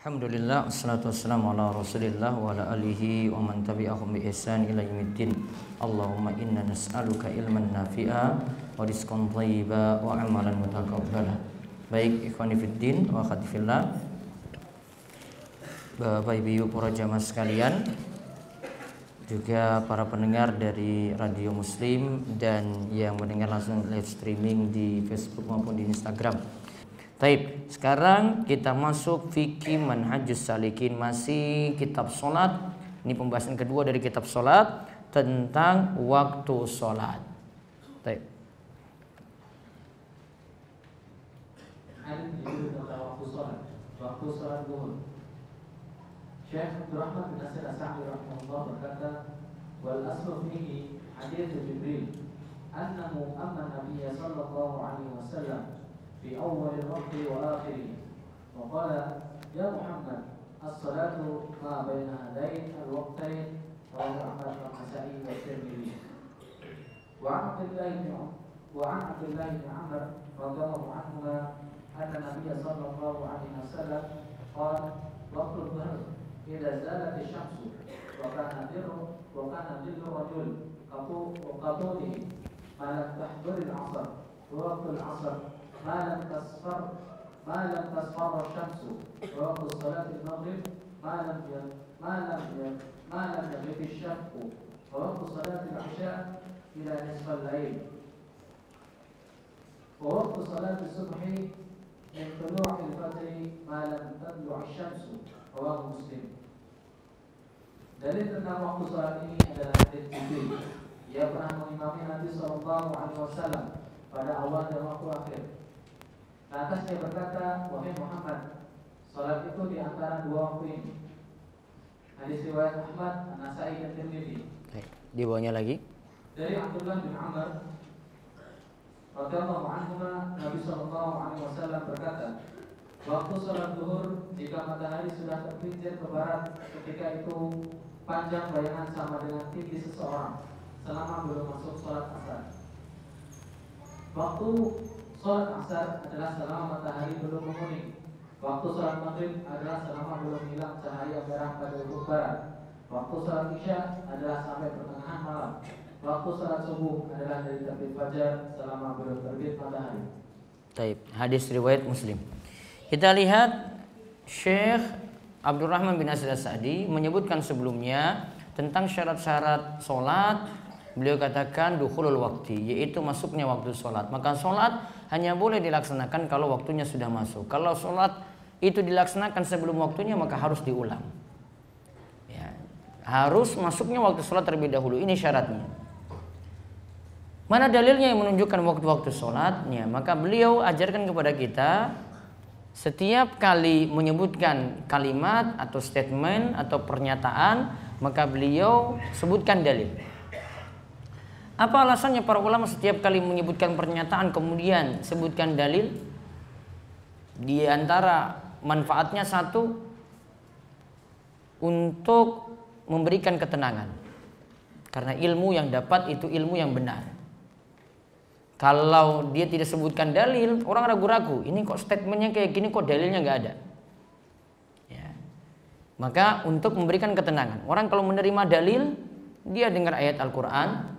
Alhamdulillah, wassalatu wassalamu ala rasulillah wa ala alihi wa man tabi'ahum bi ihsan ila yaumiddin. Allahumma inna nas'aluka ilman nafi'a wa rizqan thayyiba wa amalan mutaqabbala. Baik ikhwani fiddin wa akhwati fillah, Bapak Ibu para jamaah sekalian, juga para pendengar dari Radio Muslim dan yang mendengar langsung live streaming di Facebook maupun di Instagram. Baik, sekarang kita masuk fikih manhajus salikin, masih kitab sholat. Ini pembahasan kedua dari kitab sholat tentang waktu sholat. Baik. Waktu sholat zuhur. Syekh Abdul Rahman bin Nasir As-Sa'di rahimahullah berkata, wal aslu fihi hadits Jibril annahu amma Nabiy sallallahu alaihi wasallam في أول الوقت وآخره وقال يا محمد الصلاة ما بين هذين الوقتين رواه أحمد والنسائي والترمذي وعن عبد الله بن عمرو رضي الله عنهما أن النبي صلى الله عليه وسلم قال وقت الظهر إذا زالت الشمس وكان ظل الرجل كطوله ما لم تحضر العصر ووقت العصر ما لم تصفر الشمس ووقت صلاة المغرب ما لم يغيب الشفق ووقت صلاة العشاء إلى نصف الليل ووقت صلاة الصبح من طلوع الفجر ما لم تطلع الشمس رواه مسلم. Dalil tentang waktu salat ini adalah hadits Jibril. Ia pernah mengimami Nabi Sallallahu Alaihi Wasallam pada awal dan waktu akhir. Lantas dia berkata, wahai Muhammad, salat itu di antara dua waktu ini. Hadis riwayat Ahmad, An-Nasai dan Tirmidzi. Di bawahnya lagi. Dari Abdullah bin Amr radhiyallahu anhuma, Nabi sallallahu alaihi wasallam berkata, waktu salat zuhur jika matahari sudah tergelincir ke barat, ketika itu panjang bayangan sama dengan tinggi seseorang selama belum masuk salat asar. Waktu salat asar adalah selama matahari belum menguning. Waktu salat maghrib adalah selama belum hilang cahaya merah pada ufuk barat. Waktu salat isya adalah sampai pertengahan malam. Waktu salat subuh adalah dari terbit fajar selama belum terbit matahari. Baik, hadis riwayat Muslim. Kita lihat Syekh Abdul Rahman bin Nasir As-Sa'di menyebutkan sebelumnya tentang syarat-syarat sholat. Beliau katakan dukhulul waktu, yaitu masuknya waktu sholat. Maka sholat hanya boleh dilaksanakan kalau waktunya sudah masuk. Kalau sholat itu dilaksanakan sebelum waktunya maka harus diulang ya, harus masuknya waktu sholat terlebih dahulu. Ini syaratnya. Mana dalilnya yang menunjukkan waktu-waktu sholatnya? Maka beliau ajarkan kepada kita, setiap kali menyebutkan kalimat atau statement atau pernyataan, maka beliau sebutkan dalil. Apa alasannya para ulama setiap kali menyebutkan pernyataan kemudian sebutkan dalil? Di antara manfaatnya satu, untuk memberikan ketenangan. Karena ilmu yang dapat itu ilmu yang benar. Kalau dia tidak sebutkan dalil, orang ragu-ragu. Ini kok statementnya kayak gini, kok dalilnya nggak ada. Ya. Maka untuk memberikan ketenangan. Orang kalau menerima dalil, dia dengar ayat Al-Quran,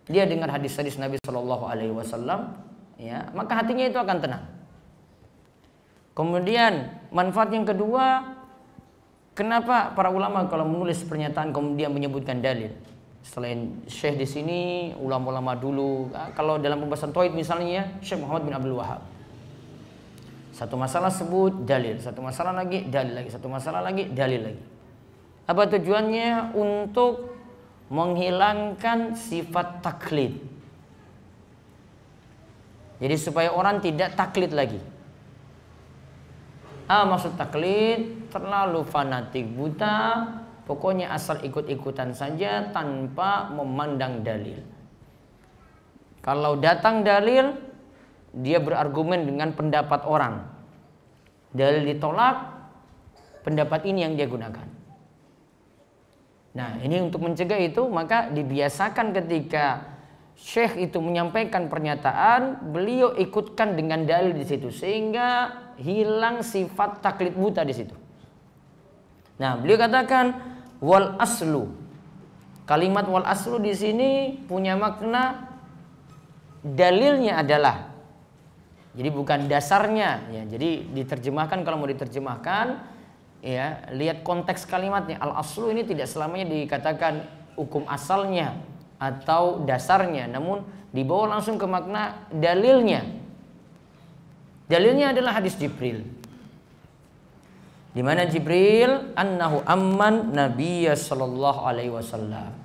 dia dengar hadis-hadis Nabi Shallallahu Alaihi Wasallam, ya, maka hatinya itu akan tenang. Kemudian manfaat yang kedua, kenapa para ulama kalau menulis pernyataan kemudian menyebutkan dalil? Selain Syekh di sini, ulama-ulama dulu, kalau dalam pembahasan tauhid misalnya Syekh Muhammad bin Abdul Wahab, satu masalah sebut dalil, satu masalah lagi dalil lagi, satu masalah lagi dalil lagi. Apa tujuannya? Untuk menghilangkan sifat taklid. Jadi supaya orang tidak taklid lagi. Maksud taklid terlalu fanatik, buta, pokoknya asal ikut-ikutan saja tanpa memandang dalil. Kalau datang dalil, dia berargumen dengan pendapat orang. Dalil ditolak, pendapat ini yang dia gunakan. Nah, ini untuk mencegah itu, maka dibiasakan ketika Syekh itu menyampaikan pernyataan, beliau ikutkan dengan dalil di situ sehingga hilang sifat taklid buta di situ. Nah, beliau katakan wal aslu. Kalimat wal aslu di sini punya makna dalilnya adalah. Jadi bukan dasarnya ya. Jadi diterjemahkan, kalau mau diterjemahkan ya, lihat konteks kalimatnya. Al aslu ini tidak selamanya dikatakan hukum asalnya atau dasarnya, namun dibawa langsung ke makna dalilnya. Dalilnya adalah hadis Jibril, di mana Jibril annahu amman Nabiyya sallallahu alaihi wasallam.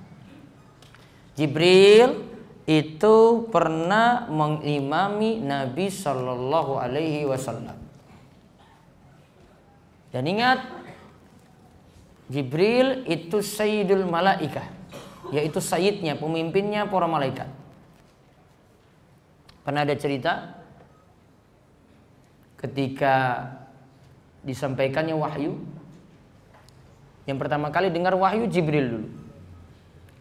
Jibril itu pernah mengimami Nabi sallallahu alaihi wasallam. Dan ingat, Jibril itu sayyidul malaikah, yaitu sayyidnya, pemimpinnya para malaikat. Pernah ada cerita ketika disampaikannya wahyu, yang pertama kali dengar wahyu Jibril dulu.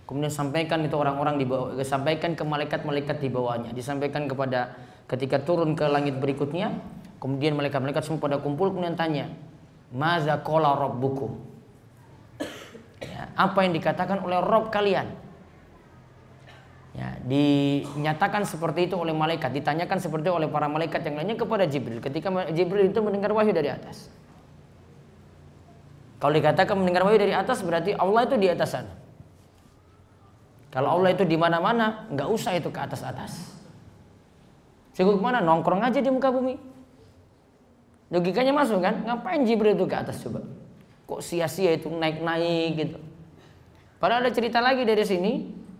Kemudian sampaikan itu orang-orang di bawah, sampaikan ke malaikat-malaikat di bawahnya, disampaikan kepada ketika turun ke langit berikutnya, kemudian malaikat-malaikat semua pada kumpul, kemudian tanya, "Maza qala rabbukum?" Ya, apa yang dikatakan oleh Rabb kalian? Ya, dinyatakan seperti itu oleh malaikat, ditanyakan seperti itu oleh para malaikat yang lainnya kepada Jibril ketika Jibril itu mendengar wahyu dari atas. Kalau dikatakan mendengar wahyu dari atas, berarti Allah itu di atas sana. Kalau Allah itu di mana-mana, nggak usah itu ke atas-atas. Cukup kemana? Nongkrong aja di muka bumi. Logikanya masuk kan? Ngapain Jibril itu ke atas coba? Kok sia-sia itu naik-naik gitu? Padahal ada cerita lagi dari sini,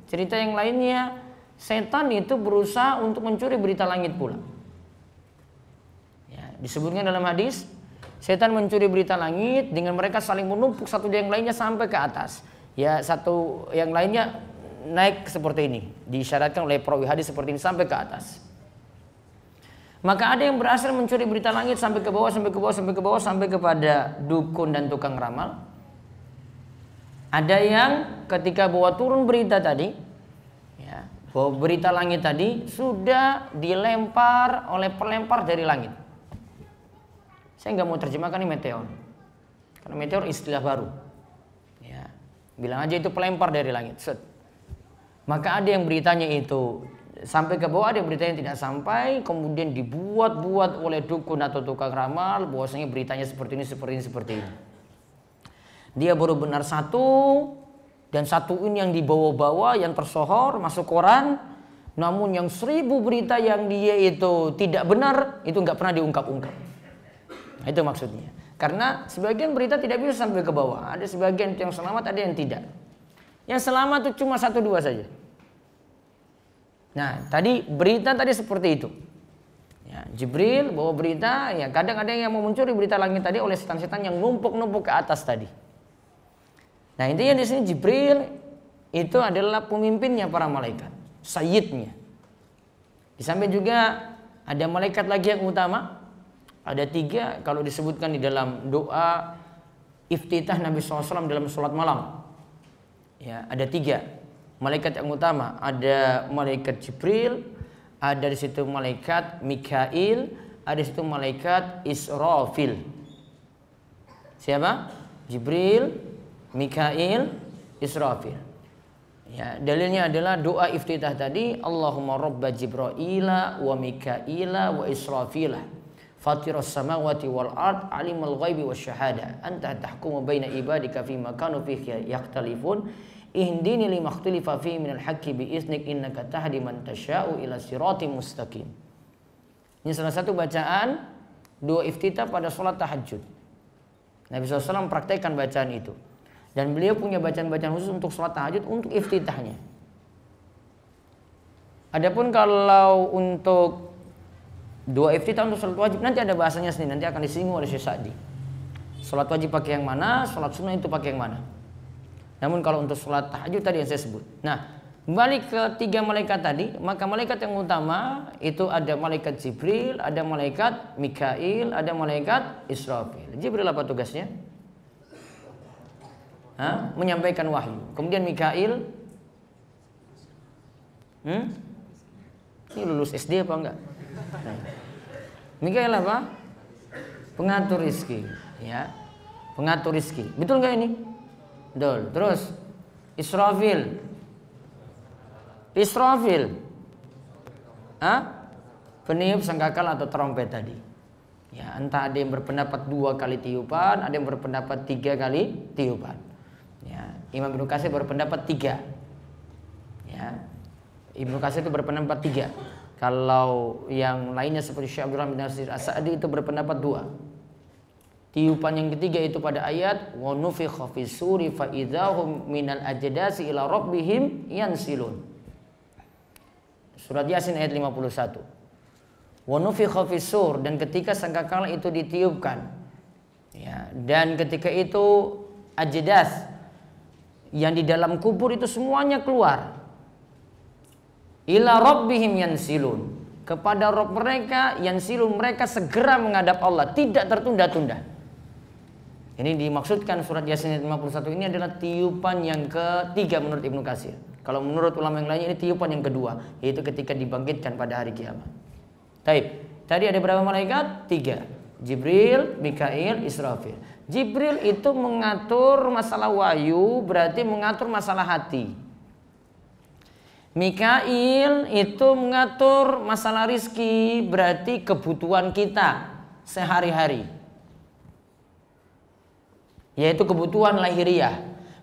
cerita yang lainnya, setan itu berusaha untuk mencuri berita langit pula. Ya, disebutkan dalam hadis, setan mencuri berita langit dengan mereka saling menumpuk satu yang lainnya sampai ke atas. Ya, satu yang lainnya naik seperti ini, diisyaratkan oleh perawi hadis seperti ini sampai ke atas. Maka ada yang berhasil mencuri berita langit sampai ke bawah, sampai ke bawah, sampai ke bawah, sampai kepada dukun dan tukang ramal. Ada yang ketika bawa turun berita tadi, ya, bawa berita langit tadi sudah dilempar oleh pelempar dari langit. Saya nggak mau terjemahkan ini meteor, karena meteor istilah baru. Ya, bilang aja itu pelempar dari langit. Set. Maka ada yang beritanya itu sampai ke bawah, ada yang beritanya tidak sampai, kemudian dibuat-buat oleh dukun atau tukang ramal bahwasanya beritanya seperti ini, seperti ini, seperti ini. Dia baru benar satu, dan satu ini yang dibawa-bawa, yang tersohor masuk koran. Namun yang 1000 berita yang dia itu tidak benar, itu nggak pernah diungkap-ungkap. Nah, itu maksudnya. Karena sebagian berita tidak bisa sampai ke bawah, ada sebagian yang selamat, ada yang tidak. Yang selamat itu cuma 1-2 saja. Nah, tadi berita tadi seperti itu. Ya, Jibril bawa berita, ya kadang ada yang mau mencuri berita langit tadi oleh setan-setan yang numpuk-numpuk ke atas tadi. Nah, intinya di sini Jibril itu adalah pemimpinnya para malaikat, sayyidnya. Di samping juga ada malaikat lagi yang utama. Ada 3 kalau disebutkan di dalam doa iftitah Nabi SAW dalam sholat malam. Ya, ada 3 malaikat yang utama. Ada malaikat Jibril, ada di situ malaikat Mikail, ada di situ malaikat Israfil. Siapa? Jibril, Mikail, Israfil. Ya, dalilnya adalah doa iftitah tadi, Allahumma rabba Jibraila wa Mikaila wa Israfila, fatiras samawati wal ard, alimul ghaibi wasyahada, anta tahkumu baina ibadika fima kanu fihi yakhtalifun, ihdini lima ikhtalafa fihi minal haqqi bi iznik innaka tahdi man tasya'u ila siratim mustaqim. Ini salah satu bacaan doa iftitah pada sholat tahajud. Nabi SAW praktekkan bacaan itu. Dan beliau punya bacaan-bacaan khusus untuk sholat tahajud, untuk iftitahnya. Adapun kalau untuk doa iftitah untuk sholat wajib, nanti ada bahasanya sendiri, nanti akan disinggung oleh Syekh Sa'di. Sholat wajib pakai yang mana, sholat sunnah itu pakai yang mana. Namun kalau untuk sholat tahajud tadi yang saya sebut. Nah, kembali ke 3 malaikat tadi, maka malaikat yang utama itu ada malaikat Jibril, ada malaikat Mikail, ada malaikat Israfil. Jibril apa tugasnya? Menyampaikan wahyu. Kemudian Mikail, ini lulus SD apa enggak? Mikail apa? Pengatur rizki, ya. pengatur rizki. Betul nggak ini? Betul. Terus Israfil. Israfil. Peniup sangkakala atau trompet tadi. Ya, entah ada yang berpendapat 2 kali tiupan, ada yang berpendapat 3 kali tiupan. Ya, Imam Ibnu Katsir berpendapat 3. Ya. Ibnu Katsir itu berpendapat 3. Kalau yang lainnya seperti Syekh Abdurrahman bin Nasir As-Sa'di itu berpendapat 2. Tiupan yang ketiga itu pada ayat wa nufikha fis suri fa idzahum minal ajdasi ila rabbihim yansilun. Surat Yasin ayat 51. Wa nufikha fis sur, dan ketika sangkakala itu ditiupkan. Ya, dan ketika itu ajdas yang di dalam kubur itu semuanya keluar. Ila rabbihim yansilun, kepada Rabb mereka, yansilun, mereka segera menghadap Allah, tidak tertunda-tunda. Ini dimaksudkan surat Yasin ayat 51 ini adalah tiupan yang ketiga menurut Ibnu Katsir. Kalau menurut ulama yang lainnya ini tiupan yang kedua, yaitu ketika dibangkitkan pada hari kiamat. Taib. Tadi ada berapa malaikat? 3. Jibril, Mikail, Israfil. Jibril itu mengatur masalah wahyu, berarti mengatur masalah hati. Mikail itu mengatur masalah rizki, berarti kebutuhan kita sehari-hari, yaitu kebutuhan lahiriah.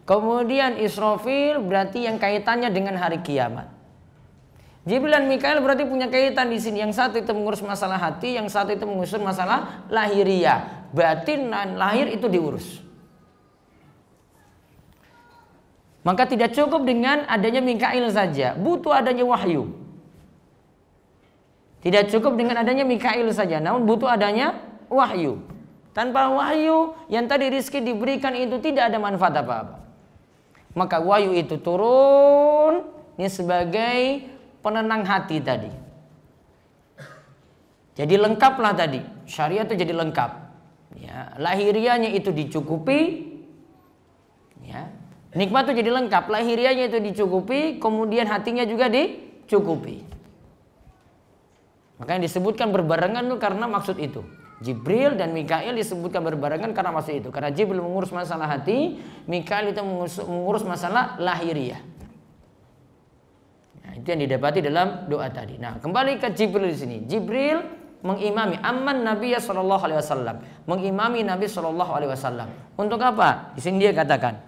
Kemudian Israfil berarti yang kaitannya dengan hari kiamat. Jibril dan Mikail berarti punya kaitan di sini. Yang satu itu mengurus masalah hati, yang satu itu mengurus masalah lahiriah. Batin dan lahir itu diurus. Maka tidak cukup dengan adanya Mikail saja, butuh adanya wahyu. Tidak cukup dengan adanya Mikail saja, namun butuh adanya wahyu. Tanpa wahyu, yang tadi rizki diberikan itu tidak ada manfaat apa-apa. Maka wahyu itu turun ini sebagai penenang hati tadi. Jadi lengkaplah tadi, syariat itu jadi lengkap. Ya, lahiriahnya itu dicukupi. Ya, nikmat itu jadi lengkap, lahiriahnya itu dicukupi, kemudian hatinya juga dicukupi. Makanya disebutkan berbarengan itu karena maksud itu. Jibril dan Mikail disebutkan berbarengan karena maksud itu. Karena Jibril mengurus masalah hati, Mikail itu mengurus masalah lahiriah. Nah, itu yang didapati dalam doa tadi. Nah, kembali ke Jibril di sini. Jibril mengimami amman Nabi sallallahu alaihi wasallam, mengimami Nabi sallallahu alaihi wasallam. Untuk apa? Di sini dia katakan,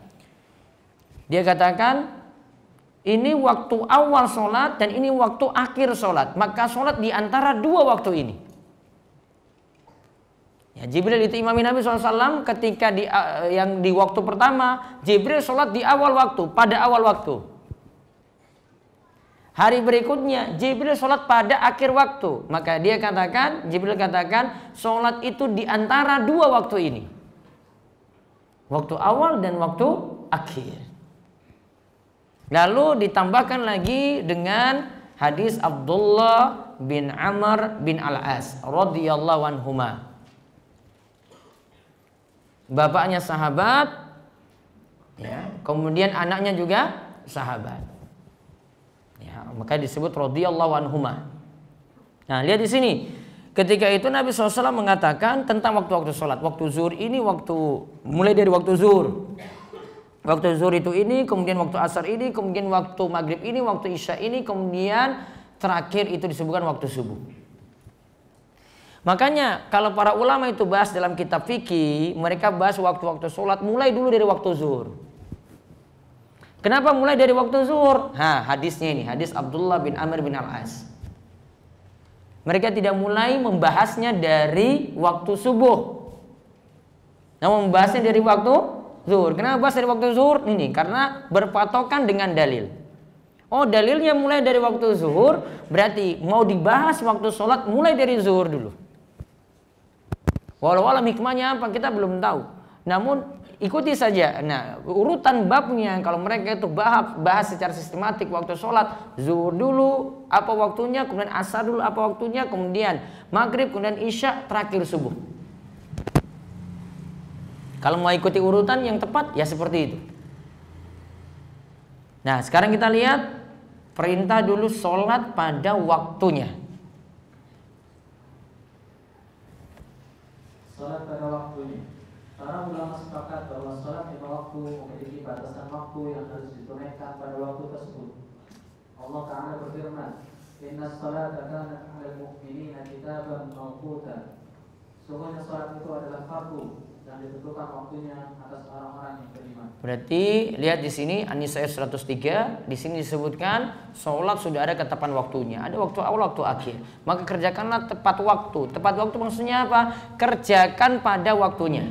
ini waktu awal sholat dan ini waktu akhir sholat. Maka sholat di antara 2 waktu ini. Ya, Jibril itu imami Nabi SAW ketika yang di waktu pertama, Jibril sholat di awal waktu, pada awal waktu. Hari berikutnya Jibril sholat pada akhir waktu. Maka dia katakan, Jibril katakan, sholat itu di antara 2 waktu ini. Waktu awal dan waktu akhir. Lalu ditambahkan lagi dengan hadis Abdullah bin Amr bin Al-As radhiyallahu anhuma. Bapaknya sahabat, ya, kemudian anaknya juga sahabat. Ya, maka disebut radhiyallahu anhuma. Nah, lihat di sini. Ketika itu Nabi SAW mengatakan tentang waktu-waktu sholat. Waktu zuhur ini mulai dari waktu zuhur. Waktu zuhur itu ini, kemudian waktu asar ini, kemudian waktu maghrib ini, waktu isya ini, kemudian terakhir itu disebutkan waktu subuh. Makanya kalau para ulama itu bahas dalam kitab fikih, mereka bahas waktu-waktu sholat mulai dulu dari waktu zuhur. Kenapa mulai dari waktu zuhur? Hadisnya ini, hadis Abdullah bin Amr bin Al-As. Mereka tidak mulai membahasnya dari waktu subuh, namun membahasnya dari waktu zuhur. Kenapa bahas dari waktu zuhur? Ini karena berpatokan dengan dalil. Oh, dalilnya mulai dari waktu zuhur, berarti mau dibahas waktu sholat mulai dari zuhur dulu. Walau hikmahnya apa kita belum tahu. Namun ikuti saja. Nah, urutan babnya kalau mereka itu bahas secara sistematik waktu sholat, zuhur dulu apa waktunya, kemudian asar dulu apa waktunya, kemudian maghrib, kemudian isya, terakhir subuh. Kalau mau ikuti urutan yang tepat ya seperti itu. Nah, sekarang kita lihat perintah dulu sholat pada waktunya. Sholat pada waktunya. Para ulama sepakat bahwa sholat lima waktu memiliki batasan waktu yang harus ditunaikan pada waktu tersebut. Allah Ta'ala berfirman, Inna sholata kanat 'alal mu'minina kitaban mawquta. Sesungguhnya sholat itu adalah fardu dan ditentukan waktunya atas orang-orang yang beriman. Berarti lihat di sini An-Nisa 103, di sini disebutkan sholat sudah ada ketetapan waktunya. Ada waktu awal, waktu akhir. Maka kerjakanlah tepat waktu. Tepat waktu maksudnya apa? Kerjakan pada waktunya.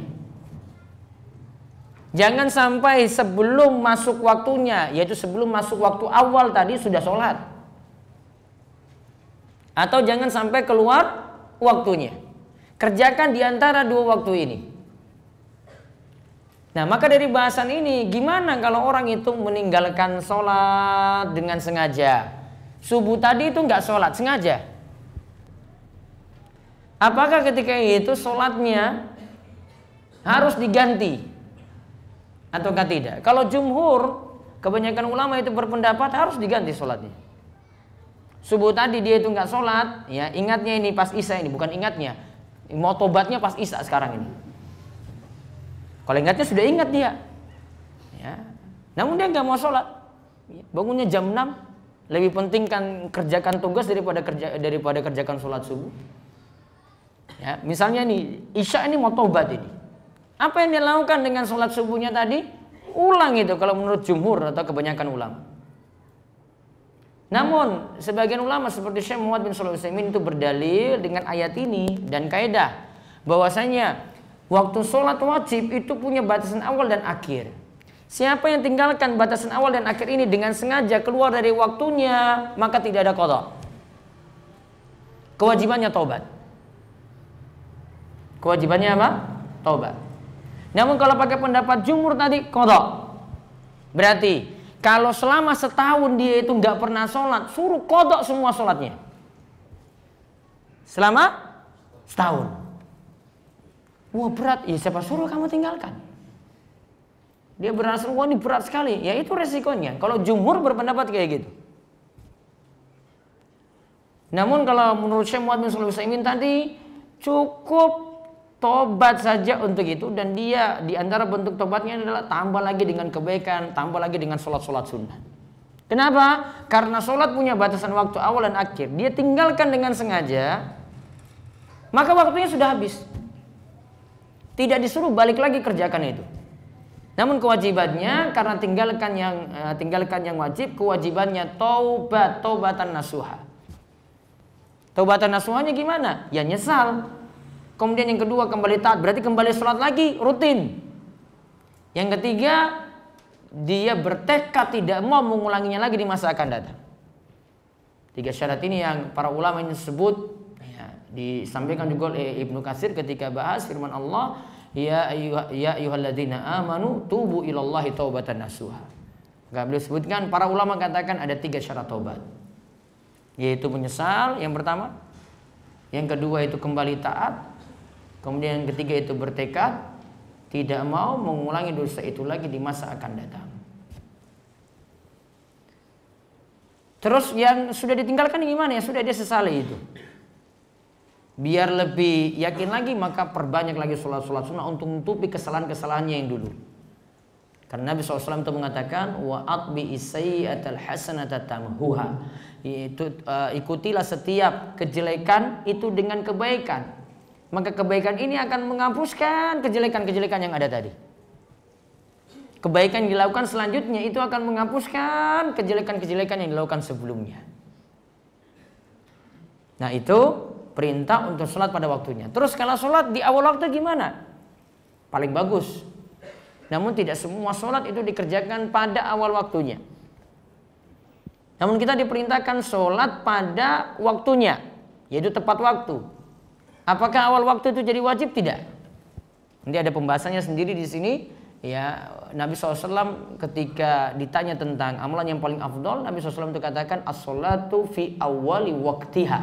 Jangan sampai sebelum masuk waktunya, yaitu sebelum masuk waktu awal tadi sudah sholat. Atau jangan sampai keluar waktunya. Kerjakan di antara dua waktu ini. Nah, maka dari bahasan ini, gimana kalau orang itu meninggalkan sholat dengan sengaja? Subuh tadi itu nggak sholat, sengaja. Apakah ketika itu sholatnya harus diganti? Ataukah tidak? Kalau jumhur, kebanyakan ulama itu berpendapat harus diganti sholatnya. Subuh tadi dia itu nggak sholat, ya ingatnya ini pas isya ini, bukan ingatnya, mau tobatnya pas isya sekarang ini. Kalau ingatnya sudah ingat dia, ya. Namun dia nggak mau sholat, bangunnya jam 6, lebih penting kan kerjakan tugas daripada kerjakan sholat subuh. Ya, misalnya nih isya ini mau tobat ini. Apa yang dia lakukan dengan sholat subuhnya tadi? Ulang itu kalau menurut jumhur atau kebanyakan ulama. Namun sebagian ulama seperti Syekh Muhammad bin Shalih Al-Utsaimin itu berdalil dengan ayat ini dan kaidah bahwasanya waktu sholat wajib itu punya batasan awal dan akhir. Siapa yang tinggalkan batasan awal dan akhir ini dengan sengaja keluar dari waktunya, maka tidak ada qadha. Kewajibannya taubat. Kewajibannya apa? Taubat. Namun kalau pakai pendapat jumhur tadi, qadha. Berarti kalau selama setahun dia itu nggak pernah sholat, suruh qadha semua sholatnya. Selama setahun. Wah berat, ya siapa suruh kamu tinggalkan? Dia berasa wah ini berat sekali, ya itu resikonya. Kalau jumhur berpendapat kayak gitu. Namun kalau menurut Syekh Muhammad bin Shalih Al-Utsaimin tadi cukup tobat saja untuk itu, dan dia di antara bentuk tobatnya adalah tambah lagi dengan kebaikan, tambah lagi dengan sholat-sholat sunnah. Kenapa? Karena sholat punya batasan waktu awal dan akhir. Dia tinggalkan dengan sengaja, maka waktunya sudah habis. Tidak disuruh balik lagi kerjakan itu. Namun kewajibannya karena tinggalkan yang wajib, kewajibannya taubatan nasuha. Taubatan nasuhanya gimana? Ya nyesal. Kemudian yang kedua kembali taat, berarti kembali sholat lagi rutin. Yang ketiga dia bertekad tidak mau mengulanginya lagi di masa akan datang. 3 syarat ini yang para ulama ini sebut, ya, disampaikan juga oleh Ibnu Katsir ketika bahas firman Allah, ya ayyuhalladzina amanu tubu ilallahi taubatan nasuha. Maka beliau sebutkan, para ulama katakan ada 3 syarat taubat, yaitu menyesal yang pertama, yang kedua itu kembali taat, kemudian yang ketiga itu bertekad tidak mau mengulangi dosa itu lagi di masa akan datang. Terus yang sudah ditinggalkan gimana? Ya sudah dia sesali itu. Biar lebih yakin lagi maka perbanyak lagi sholat-sholat sunnah untuk menutupi kesalahan-kesalahannya yang dulu. Karena Nabi SAW itu mengatakan wa atbi isayyatal hasanata tamhuha. Itu ikutilah setiap kejelekan itu dengan kebaikan. Maka kebaikan ini akan menghapuskan kejelekan-kejelekan yang ada tadi. Kebaikan yang dilakukan selanjutnya itu akan menghapuskan kejelekan-kejelekan yang dilakukan sebelumnya. Nah itu perintah untuk sholat pada waktunya. Terus kalau sholat di awal waktu gimana? Paling bagus. Namun tidak semua sholat itu dikerjakan pada awal waktunya. Namun kita diperintahkan sholat pada waktunya, yaitu tepat waktu. Apakah awal waktu itu jadi wajib? Tidak. Nanti ada pembahasannya sendiri di sini. Ya, Nabi SAW ketika ditanya tentang amalan yang paling afdol, Nabi SAW itu katakan as-sholatu fi awwali waqtiha.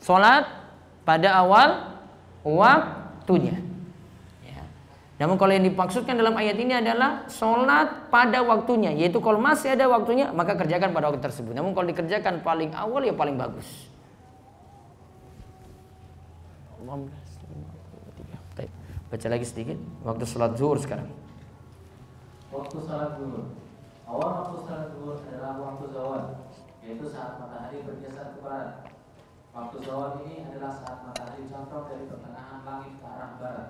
Sholat pada awal waktunya. Ya. Namun kalau yang dimaksudkan dalam ayat ini adalah sholat pada waktunya, yaitu kalau masih ada waktunya maka kerjakan pada waktu tersebut. Namun kalau dikerjakan paling awal ya paling bagus. Baca lagi sedikit. Waktu sholat zuhur sekarang. Waktu salat zuhur. Awal waktu salat zuhur adalah waktu zawal, yaitu saat matahari bergeser ke barat. Waktu zawal ini adalah saat matahari condong dari pertengahan langit ke arah barat.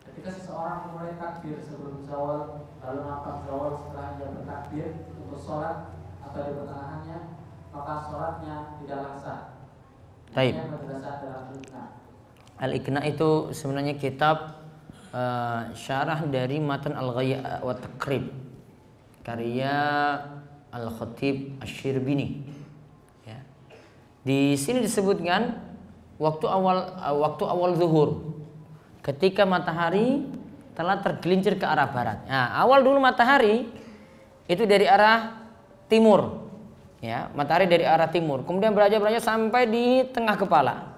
Ketika seseorang mulai takbir sebelum zawal, lalu nampak zawal setelah dia bertakbir untuk sholat atau di pertengahannya, maka sholatnya tidaklah sah. Taib. Ini berdasar dalam Al-Iqna. Al-Iqna itu sebenarnya kitab syarah dari matan Al-Ghaya wa Taqrib karya Al-Khatib Asy-Syirbini. Ya. Di sini disebutkan waktu awal zuhur, ketika matahari telah tergelincir ke arah barat. Nah, awal dulu matahari itu dari arah timur. Ya, matahari dari arah timur, kemudian beranjak sampai di tengah kepala.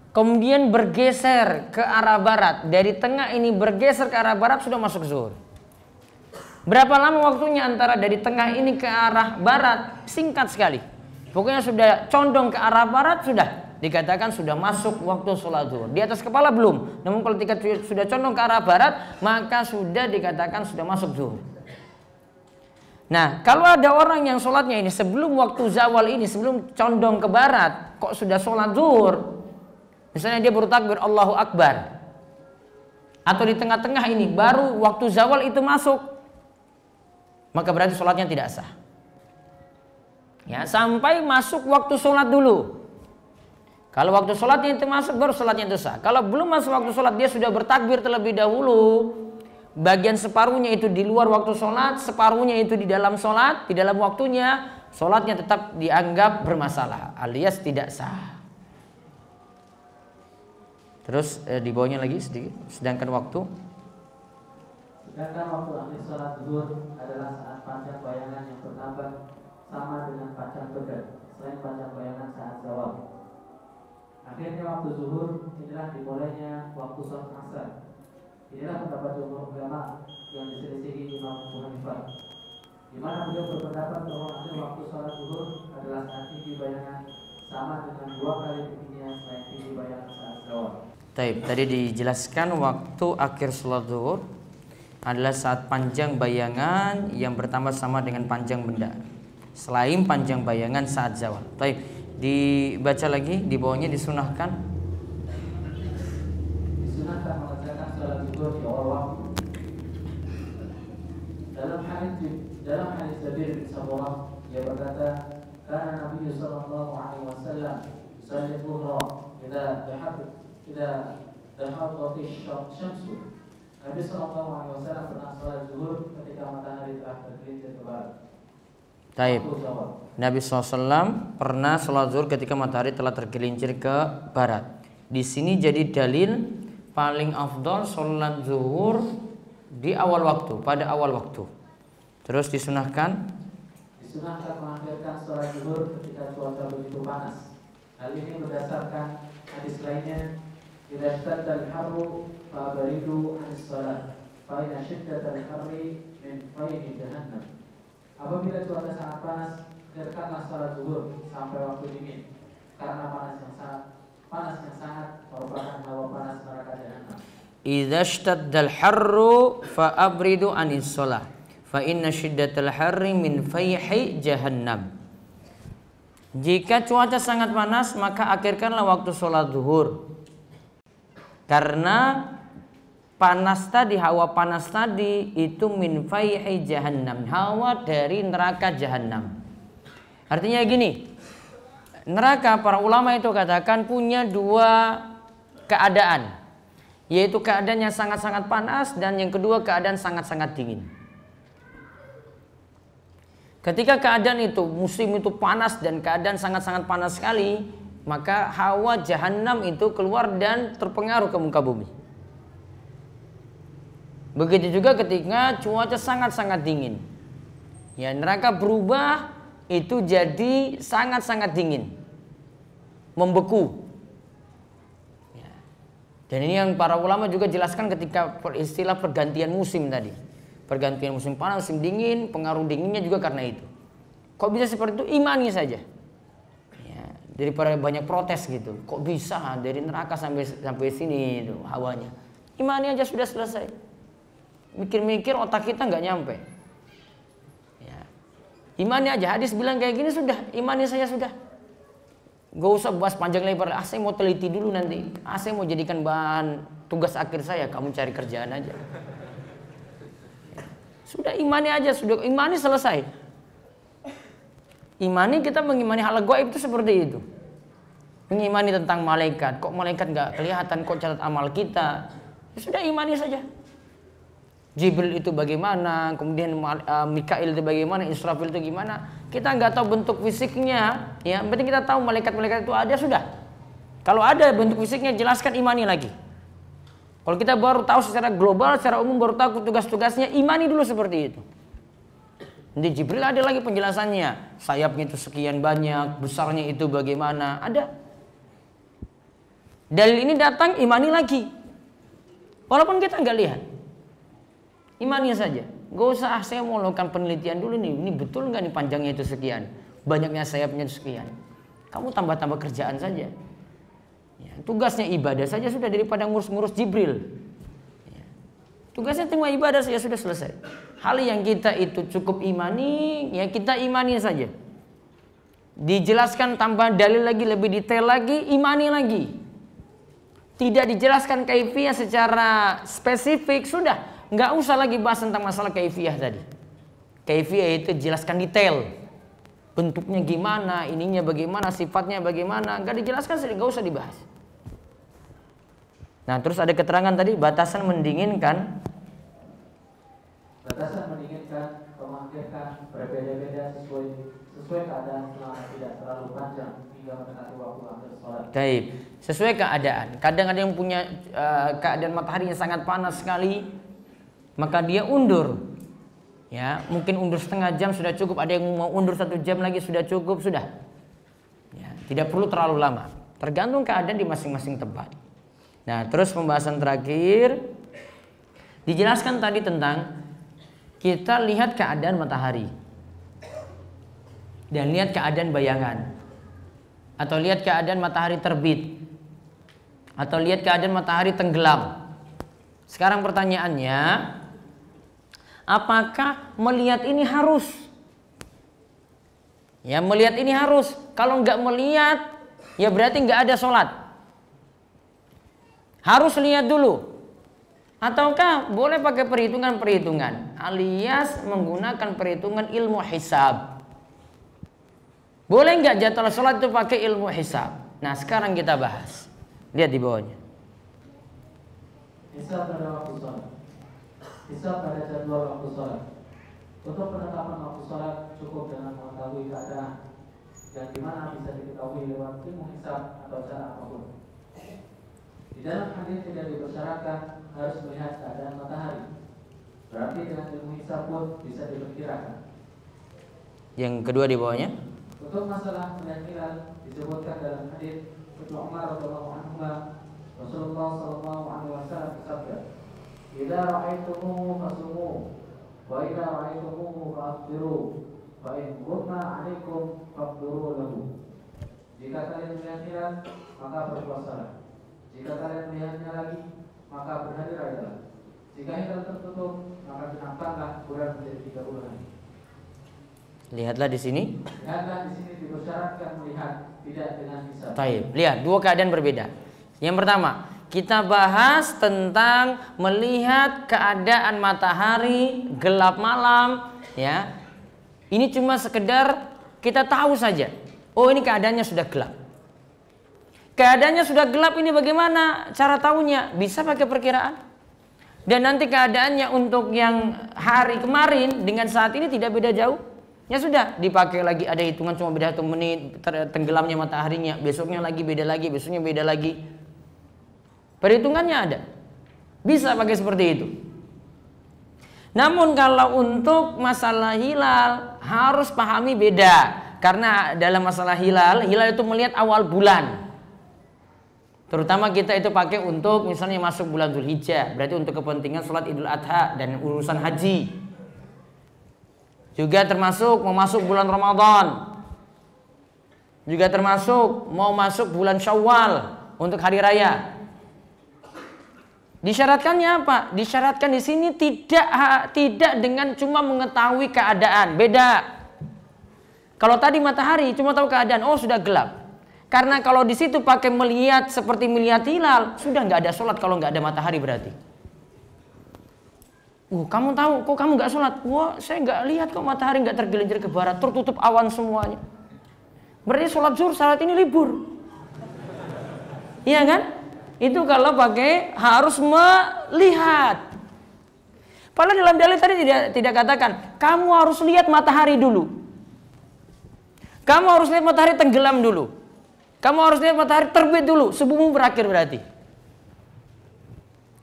Kemudian bergeser ke arah barat. Dari tengah ini bergeser ke arah barat, sudah masuk zuhur. Berapa lama waktunya antara dari tengah ini ke arah barat? Singkat sekali. Pokoknya sudah condong ke arah barat, sudah dikatakan sudah masuk waktu sholat zuhur. Di atas kepala belum. Namun kalau ketika sudah condong ke arah barat, maka sudah dikatakan sudah masuk zuhur. Nah, kalau ada orang yang sholatnya ini sebelum waktu zawal ini, sebelum condong ke barat, kok sudah sholat zuhur? Misalnya dia baru takbir Allahu Akbar, atau di tengah-tengah ini baru waktu zawal itu masuk, maka berarti sholatnya tidak sah. Ya, sampai masuk waktu sholat dulu. Kalau waktu sholatnya itu masuk, baru sholatnya itu sah. Kalau belum masuk waktu sholat, dia sudah bertakbir terlebih dahulu. Bagian separuhnya itu di luar waktu sholat, separuhnya itu di dalam sholat, di dalam waktunya, sholatnya tetap dianggap bermasalah, alias tidak sah. Terus di bawahnya lagi sedikit. Sedangkan waktu akhir sholat zuhur adalah saat panjang bayangan yang bertambah sama dengan panjang bedad, selain panjang bayangan saat zawal. Akhirnya waktu zuhur inilah dimulainya waktu sholat asar. Inilah pendapat jumhur ulama yang diselisihi Imam Abu Hanifah, di mana beliau berpendapat bahwa akhir waktu sholat zuhur adalah saat tinggi bayangan sama dengan 2 kali tingginya selain tinggi bayangan saat zawal. Taib, tadi dijelaskan waktu akhir sholat zuhur adalah saat panjang bayangan yang bertambah sama dengan panjang benda, selain panjang bayangan saat zawal. Taib, dibaca lagi di bawahnya disunahkan mengerjakan sholat zuhur di awal waktu. Dalam hadis Jabir bin Samurah, dia berkata, karena Nabi sallallahu alaihi wasallam yusalli dhuhra idza dhahabat asy-syamsu. Nabi sallallahu alaihi wasallam pernah sholat zuhur ketika matahari telah tergelincir ke barat. Taib. Nabi SAW pernah sholat zuhur ketika matahari telah tergelincir ke barat. Di sini jadi dalil paling afdol sholat zuhur di awal waktu, pada awal waktu. Terus disunahkan mengakhirkan sholat zuhur ketika cuaca begitu panas. Hal ini berdasarkan hadis lainnya, idza ishtadda al-harru fa'baridu as-shalah fa inna shiddatal harri min fayhi jahannam. Apabila cuaca sangat panas, akhirkanlah sholat zuhur sampai waktu dingin, karena panas yang sangat merupakan hawa panas neraka jahanam. Idza ishtadda al-harru fa'abridu anis shalah fa inna shiddatal harri min fayhi jahannam. Jika cuaca sangat panas, maka akhirkanlah waktu sholat zuhur, karena panas tadi, hawa panas tadi itu min fayhi jahannam, hawa dari neraka jahanam. Artinya gini, neraka para ulama itu katakan punya 2 keadaan, yaitu keadaan yang sangat-sangat panas dan yang kedua keadaan sangat-sangat dingin. Ketika keadaan itu, musim itu panas dan keadaan sangat-sangat panas sekali, maka hawa jahanam itu keluar dan terpengaruh ke muka bumi. Begitu juga ketika cuaca sangat-sangat dingin, ya neraka berubah itu jadi sangat-sangat dingin, membeku. Ya. Dan ini yang para ulama juga jelaskan ketika istilah pergantian musim tadi. Pergantian musim panas, musim dingin, pengaruh dinginnya juga karena itu. Kok bisa seperti itu? Imani saja. Ya. daripada banyak protes gitu. Kok bisa dari neraka sampai sini itu hawanya. Imani aja sudah selesai. Mikir-mikir otak kita nggak nyampe. Ya. Imani aja, hadis bilang kayak gini sudah, imani saya sudah. Gak usah bahas panjang lebar. Saya mau teliti dulu nanti. Saya mau jadikan bahan tugas akhir saya. Kamu cari kerjaan aja. Sudah imani aja, sudah imani selesai. Imani, kita mengimani hal gaib itu seperti itu. Mengimani tentang malaikat. Kok malaikat nggak kelihatan? Kok catat amal kita? Ya sudah imani saja. Jibril itu bagaimana? Kemudian Mikail itu bagaimana? Israfil itu gimana? Kita nggak tahu bentuk fisiknya. Ya, penting kita tahu malaikat-malaikat itu ada sudah. Kalau ada bentuk fisiknya, jelaskan, imani lagi. Kalau kita baru tahu secara global, secara umum baru tahu tugas-tugasnya, imani dulu seperti itu. Di Jibril ada lagi penjelasannya. Sayapnya itu sekian banyak, besarnya itu bagaimana, ada. Dalil ini datang, imani lagi. Walaupun kita nggak lihat, imani saja. Gak usah saya mau lakukan penelitian dulu nih. Ini betul nggak nih panjangnya itu sekian, banyaknya sayapnya itu sekian. Kamu tambah-tambah kerjaan saja. Ya, tugasnya ibadah saja sudah daripada ngurus-ngurus Jibril. Ya, tugasnya cuma ibadah saja sudah selesai. Hal yang kita itu cukup imani, ya kita imani saja. Dijelaskan tambah dalil lagi, lebih detail lagi, imani lagi. Tidak dijelaskan kaifiyah secara spesifik, sudah. Nggak usah lagi bahas tentang masalah kaifiyah tadi. Kaifiyah itu jelaskan detail. Bentuknya gimana, ininya bagaimana, sifatnya bagaimana. Nggak dijelaskan, nggak usah dibahas. Nah, terus ada keterangan tadi, batasan mendinginkan. Batasan mendinginkan, memangkirkan, berbeda-beda sesuai keadaan selama tidak terlalu panjang hingga mendekati waktu akhir sholat. Baik, sesuai keadaan. Kadang ada yang punya keadaan matahari yang sangat panas sekali, maka dia undur. Ya, mungkin undur setengah jam sudah cukup. Ada yang mau undur 1 jam lagi sudah cukup, sudah. Ya, tidak perlu terlalu lama. Tergantung keadaan di masing-masing tempat. Nah, terus pembahasan terakhir dijelaskan tadi tentang kita lihat keadaan matahari dan lihat keadaan bayangan, atau lihat keadaan matahari terbit, atau lihat keadaan matahari tenggelam. Sekarang pertanyaannya, apakah melihat ini harus? Ya, melihat ini harus. Kalau nggak melihat, ya berarti nggak ada sholat. Harus lihat dulu. Ataukah boleh pakai perhitungan-perhitungan, alias menggunakan perhitungan ilmu hisab? Boleh nggak jadwal sholat itu pakai ilmu hisab? Nah, sekarang kita bahas. Lihat di bawahnya. Hisab pada waktu sholat. Hisab pada jadwal waktu sholat. Untuk penetapan waktu sholat cukup dengan mengetahui keadaan yang dimana bisa diketahui lewat ilmu hisab atau cara apapun. Di dalam hadis tidak dipersyaratkan harus melihat keadaan matahari. Berarti dengan ilmu hisab pun bisa diperkirakan. Yang kedua di bawahnya. Untuk masalah melihat hilal disebutkan dalam hadis Ibnu Umar radhiyallahu anhu, Rasulullah sallallahu alaihi wasallam bersabda, "Idza ra'aitumuhu fasumu, wa idza ra'aitumuhu fa'aftiru, fa in ghumma 'alaikum faqduru lahu." Jika kalian melihat hilal, maka berpuasalah. Jika kalian melihatnya lagi, maka berhari rayalah. Jika hilal tertutup, maka genapkanlah bulan menjadi 30 hari. Lihatlah di sini. Lihatlah di sini dipersyaratkan melihat, tidak dengan hisab. Baik, lihat dua keadaan berbeda. Yang pertama, kita bahas tentang melihat keadaan matahari gelap malam, ya. Ini cuma sekedar kita tahu saja. Oh, ini keadaannya sudah gelap. Keadaannya sudah gelap, ini bagaimana cara tahunya? Bisa pakai perkiraan. Dan nanti keadaannya untuk yang hari kemarin dengan saat ini tidak beda jauh. Ya sudah, dipakai lagi, ada hitungan cuma beda 1 menit tenggelamnya mataharinya, besoknya lagi beda lagi, besoknya beda lagi. Perhitungannya ada. Bisa pakai seperti itu. Namun kalau untuk masalah hilal harus pahami beda. Karena dalam masalah hilal itu melihat awal bulan. Terutama kita itu pakai untuk misalnya masuk bulan Dzulhijjah, berarti untuk kepentingan sholat Idul Adha dan urusan haji. Juga termasuk memasuk bulan Ramadan. Juga termasuk mau masuk bulan Syawal untuk hari raya. Disyaratkannya apa? Disyaratkan di sini tidak dengan cuma mengetahui keadaan. Beda. Kalau tadi matahari cuma tahu keadaan, oh sudah gelap. Karena kalau di situ pakai melihat seperti melihat hilal, sudah nggak ada sholat kalau nggak ada matahari berarti. Kamu tahu, kok kamu nggak sholat? Wah, saya nggak lihat kok matahari nggak tergelincir ke barat, tertutup awan semuanya. Berarti sholat zuhur saat ini libur. Iya kan? Itu kalau pakai harus melihat. Padahal dalam dalil tadi tidak katakan kamu harus lihat matahari dulu. Kamu harus lihat matahari tenggelam dulu. Kamu harus lihat matahari terbit dulu, subuhmu berakhir berarti.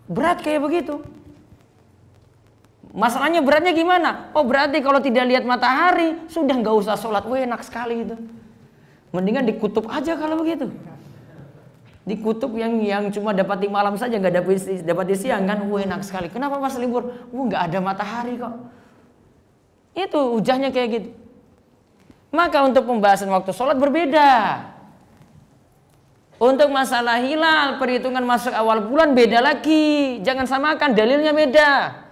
Berat kayak begitu. Masalahnya beratnya gimana? Oh berarti kalau tidak lihat matahari sudah nggak usah sholat. Wah enak sekali itu. Mendingan di kutub aja kalau begitu. Di kutub yang cuma dapat di malam saja, nggak dapat di siang kan. Wah enak sekali. Kenapa pas libur? Nggak ada matahari kok. Itu hujahnya kayak gitu. Maka untuk pembahasan waktu sholat berbeda. Untuk masalah hilal, perhitungan masuk awal bulan beda lagi. Jangan samakan, dalilnya beda.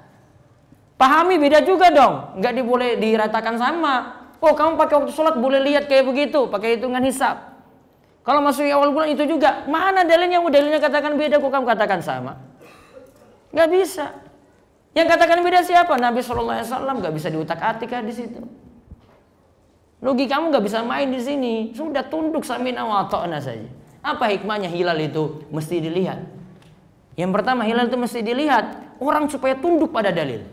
Pahami beda juga dong. Nggak boleh diratakan sama. Oh kamu pakai waktu sholat boleh lihat kayak begitu, pakai hitungan hisab. Kalau masuk awal bulan itu juga. Mana dalilnya? Dalilnya katakan beda, kok kamu katakan sama? Nggak bisa. Yang katakan beda siapa? Nabi SAW. Nggak bisa diutak-atik di situ. Logikamu nggak bisa main di sini. Sudah tunduk samina wa ta'na saja. Apa hikmahnya hilal itu mesti dilihat? Yang pertama, hilal itu mesti dilihat orang supaya tunduk pada dalil.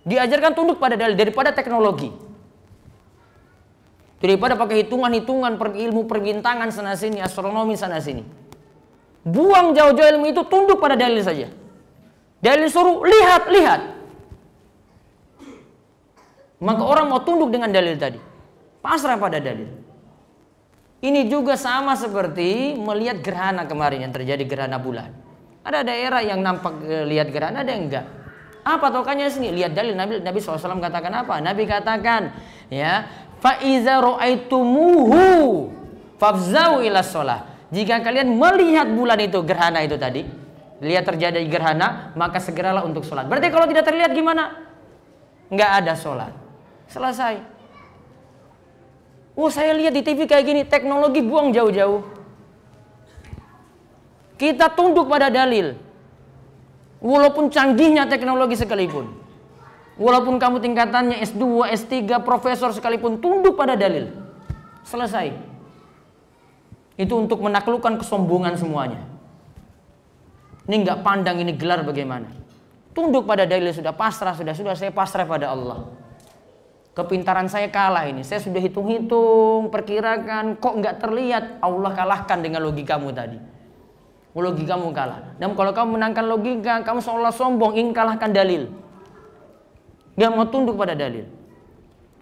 Diajarkan tunduk pada dalil daripada teknologi. Daripada pakai hitungan-hitungan ilmu perbintangan sana sini, astronomi sana sini. Buang jauh-jauh ilmu itu, tunduk pada dalil saja. Dalil suruh lihat. Maka orang mau tunduk dengan dalil tadi. Pasrah pada dalil. Ini juga sama seperti melihat gerhana kemarin yang terjadi gerhana bulan. Ada daerah yang nampak lihat gerhana, ada yang enggak. Apa tokannya sini? Lihat dalil. Nabi SAW katakan apa? Nabi katakan, ya, fa iza ra'aitumuhu fafzau ila shalah. Jika kalian melihat bulan itu, gerhana itu tadi, lihat terjadi gerhana, maka segeralah untuk sholat. Berarti kalau tidak terlihat gimana? Enggak ada sholat. Selesai. Saya lihat di TV kayak gini, teknologi buang jauh-jauh. Kita tunduk pada dalil. Walaupun canggihnya teknologi sekalipun. Walaupun kamu tingkatannya S2, S3, profesor sekalipun, tunduk pada dalil. Selesai. Itu untuk menaklukkan kesombongan semuanya. Ini nggak pandang ini gelar bagaimana. Tunduk pada dalil, sudah pasrah, sudah saya pasrah pada Allah. Kepintaran saya kalah ini. Saya sudah hitung-hitung, perkirakan, kok nggak terlihat. Allah kalahkan dengan logikamu tadi. Logikamu kalah. Dan kalau kamu menangkan logika, kamu seolah sombong ingin kalahkan dalil. Dia mau tunduk pada dalil.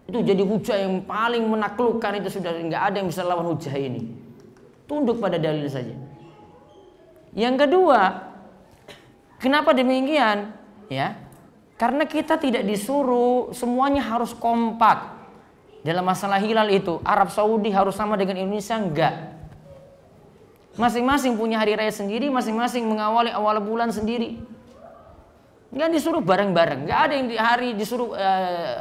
Itu jadi hujah yang paling menaklukkan, itu sudah nggak ada yang bisa lawan hujah ini. Tunduk pada dalil saja. Yang kedua, kenapa demikian? Ya. Karena kita tidak disuruh semuanya harus kompak. Dalam masalah hilal itu, Arab Saudi harus sama dengan Indonesia, enggak. Masing-masing punya hari raya sendiri, masing-masing mengawali awal bulan sendiri. Enggak disuruh bareng-bareng. Enggak ada yang disuruh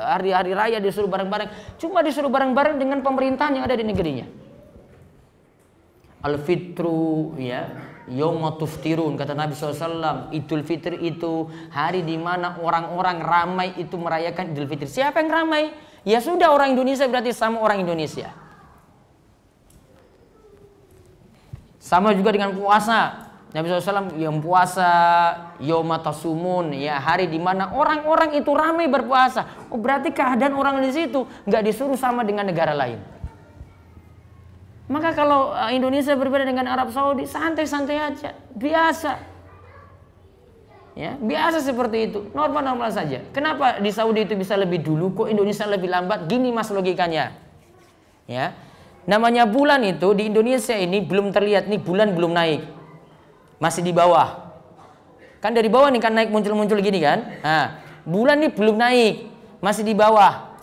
hari-hari raya disuruh bareng-bareng. Cuma disuruh bareng-bareng dengan pemerintahan yang ada di negerinya. Al-Fitru, ya, Yauma tuftirun, kata Nabi SAW. Idul Fitri itu hari di mana orang-orang ramai itu merayakan Idul Fitri. Siapa yang ramai? Ya sudah, orang Indonesia berarti sama orang Indonesia. Sama juga dengan puasa. Nabi SAW yang puasa Yauma tasumun, ya, hari di mana orang-orang itu ramai berpuasa. Oh berarti keadaan orang di situ nggak disuruh sama dengan negara lain. Maka kalau Indonesia berbeda dengan Arab Saudi, santai-santai aja, biasa. Ya, biasa seperti itu, normal-normal saja. Kenapa di Saudi itu bisa lebih dulu, kok Indonesia lebih lambat? Gini mas logikanya. Ya. Namanya bulan itu di Indonesia ini belum terlihat, nih bulan belum naik. Masih di bawah. Kan dari bawah nih kan naik muncul-muncul gini kan? Nah, bulan ini belum naik, masih di bawah.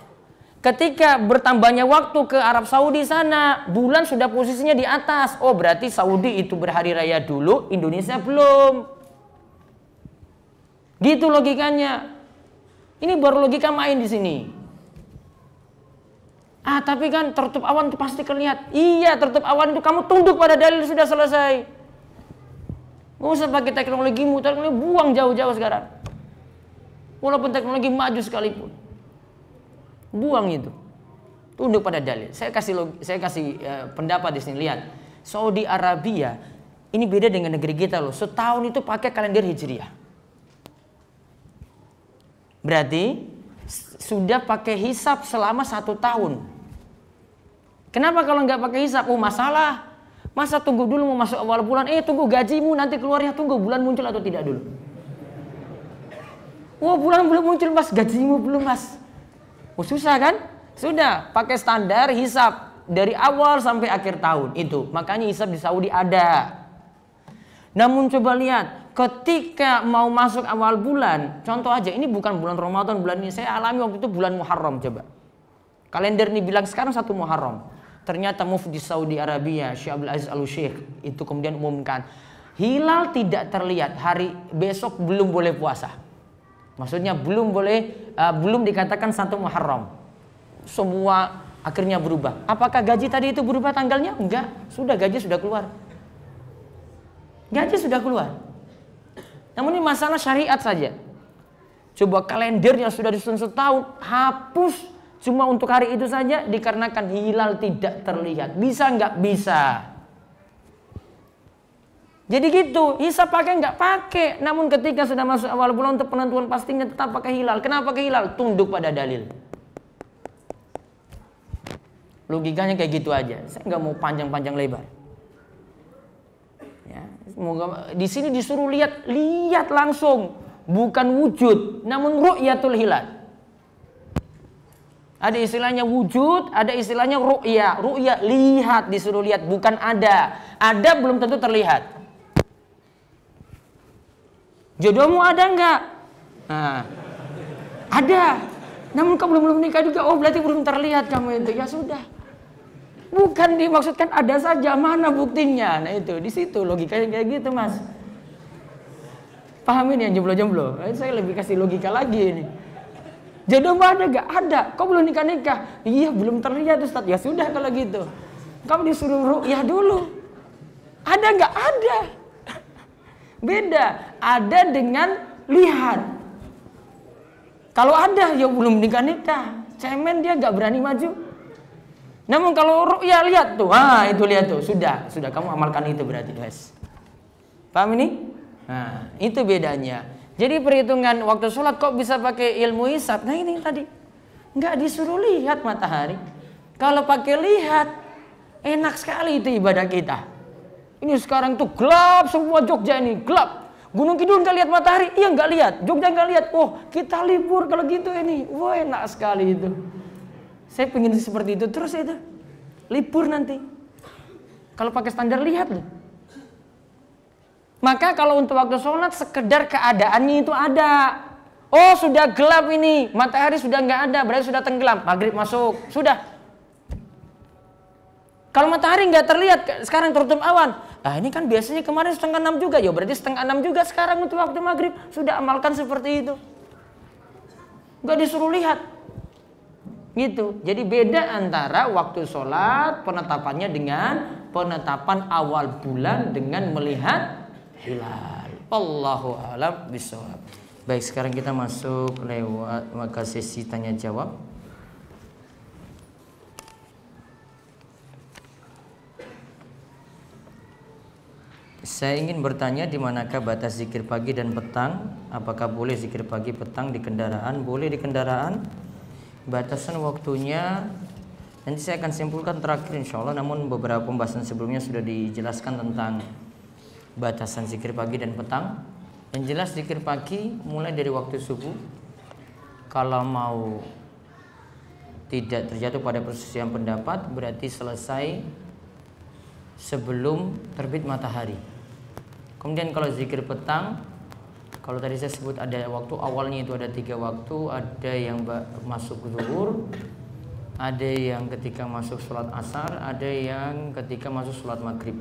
Ketika bertambahnya waktu ke Arab Saudi sana, bulan sudah posisinya di atas. Oh, berarti Saudi itu berhari raya dulu, Indonesia belum. Gitu logikanya. Ini baru logika main di sini. Ah, tapi kan tertutup awan itu pasti kelihatan. Iya, tertutup awan itu kamu tunduk pada dalil, sudah selesai. Nggak usah pakai teknologi buang jauh-jauh sekarang. Walaupun teknologi maju sekalipun, buang itu. Tunduk pada dalil. Saya kasih pendapat di sini. Lihat, Saudi Arabia ini beda dengan negeri kita loh. Setahun itu pakai kalender Hijriah. Berarti sudah pakai hisab selama 1 tahun. Kenapa kalau nggak pakai hisab? Oh, masalah. Masa tunggu dulu mau masuk awal bulan? Tunggu gajimu nanti keluarnya, tunggu bulan muncul atau tidak dulu. Oh, bulan belum muncul mas, gajimu belum mas. Oh, susah kan? Sudah pakai standar hisab dari awal sampai akhir tahun itu. Makanya hisab di Saudi ada. Namun coba lihat, ketika mau masuk awal bulan, contoh aja, ini bukan bulan Ramadan, bulan ini saya alami waktu itu bulan Muharram coba. Kalender ini bilang sekarang 1 Muharram. Ternyata mufti Saudi Arabia, Syekh Abdul Aziz Al-Syekh itu kemudian umumkan, hilal tidak terlihat, hari besok belum boleh puasa. Maksudnya belum dikatakan 1 Muharram. Semua akhirnya berubah. Apakah gaji tadi itu berubah tanggalnya? Enggak, gaji sudah keluar. Gaji sudah keluar. Namun ini masalah syariat saja. Coba kalender yang sudah disusun setahun, hapus cuma untuk hari itu saja dikarenakan hilal tidak terlihat. Bisa nggak? Bisa. Jadi gitu, hisab pakai nggak pakai. Namun ketika sudah masuk awal bulan untuk penentuan pastinya tetap pakai hilal. Kenapa pakai hilal? Tunduk pada dalil. Logikanya kayak gitu aja. Saya nggak mau panjang-panjang lebar. Ya, semoga di sini disuruh lihat langsung, bukan wujud, namun ru'yatul hilal. Ada istilahnya wujud, ada istilahnya ru'ya. Ru'ya lihat, disuruh lihat, bukan ada. Ada belum tentu terlihat. Jodohmu ada enggak? Nah, ada. Namun kamu belum menikah juga. Oh, berarti belum terlihat kamu itu. Ya sudah. Bukan dimaksudkan ada saja, mana buktinya? Nah itu, di situ logikanya kayak gitu, Mas. Paham ini yang jomblo-jomblo? Saya lebih kasih logika lagi ini. Jodoh ada gak? Ada. Kau belum nikah-nikah? Iya, belum terlihat Ustaz. Ya sudah kalau gitu. Kamu disuruh ru'yah dulu. Ada gak? Ada. Beda. Ada dengan lihat. Kalau ada, ya belum nikah-nikah. Cemen dia gak berani maju. Namun kalau ru'yah lihat tuh. Itu lihat tuh. Sudah kamu amalkan itu berarti, guys. Paham ini? Nah, itu bedanya. Jadi perhitungan waktu sholat kok bisa pakai ilmu hisab? Nah ini tadi nggak disuruh lihat matahari. Kalau pakai lihat, enak sekali itu ibadah kita. Ini sekarang tuh gelap semua Jogja ini gelap. Gunung Kidul nggak lihat matahari? Iya nggak lihat. Jogja nggak lihat. Oh kita libur kalau gitu ini. Wah enak sekali itu. Saya pengen seperti itu terus itu. Libur nanti. Kalau pakai standar lihat loh. Maka kalau untuk waktu sholat sekedar keadaannya itu ada. Oh sudah gelap ini, matahari sudah nggak ada, berarti sudah tenggelam. Maghrib masuk, sudah. Kalau matahari nggak terlihat, sekarang tertutup awan. Nah ini kan biasanya kemarin 5:30 juga, ya berarti 5:30 juga sekarang untuk waktu maghrib. Sudah amalkan seperti itu. Nggak disuruh lihat. Gitu. Jadi beda antara waktu sholat penetapannya dengan penetapan awal bulan dengan melihat hilal. Wallahu a'lam bishawab. Baik, sekarang kita masuk lewat maka sesi tanya jawab. Saya ingin bertanya di manakah batas zikir pagi dan petang? Apakah boleh zikir pagi petang di kendaraan? Boleh di kendaraan. Batasan waktunya nanti saya akan simpulkan terakhir insyaallah. Namun beberapa pembahasan sebelumnya sudah dijelaskan tentang batasan zikir pagi dan petang. Yang jelas zikir pagi mulai dari waktu subuh. Kalau mau tidak terjatuh pada perselisihan pendapat, berarti selesai sebelum terbit matahari. Kemudian kalau zikir petang, kalau tadi saya sebut ada waktu awalnya itu ada 3 waktu, ada yang masuk zuhur, ada yang ketika masuk sholat asar, ada yang ketika masuk sholat maghrib.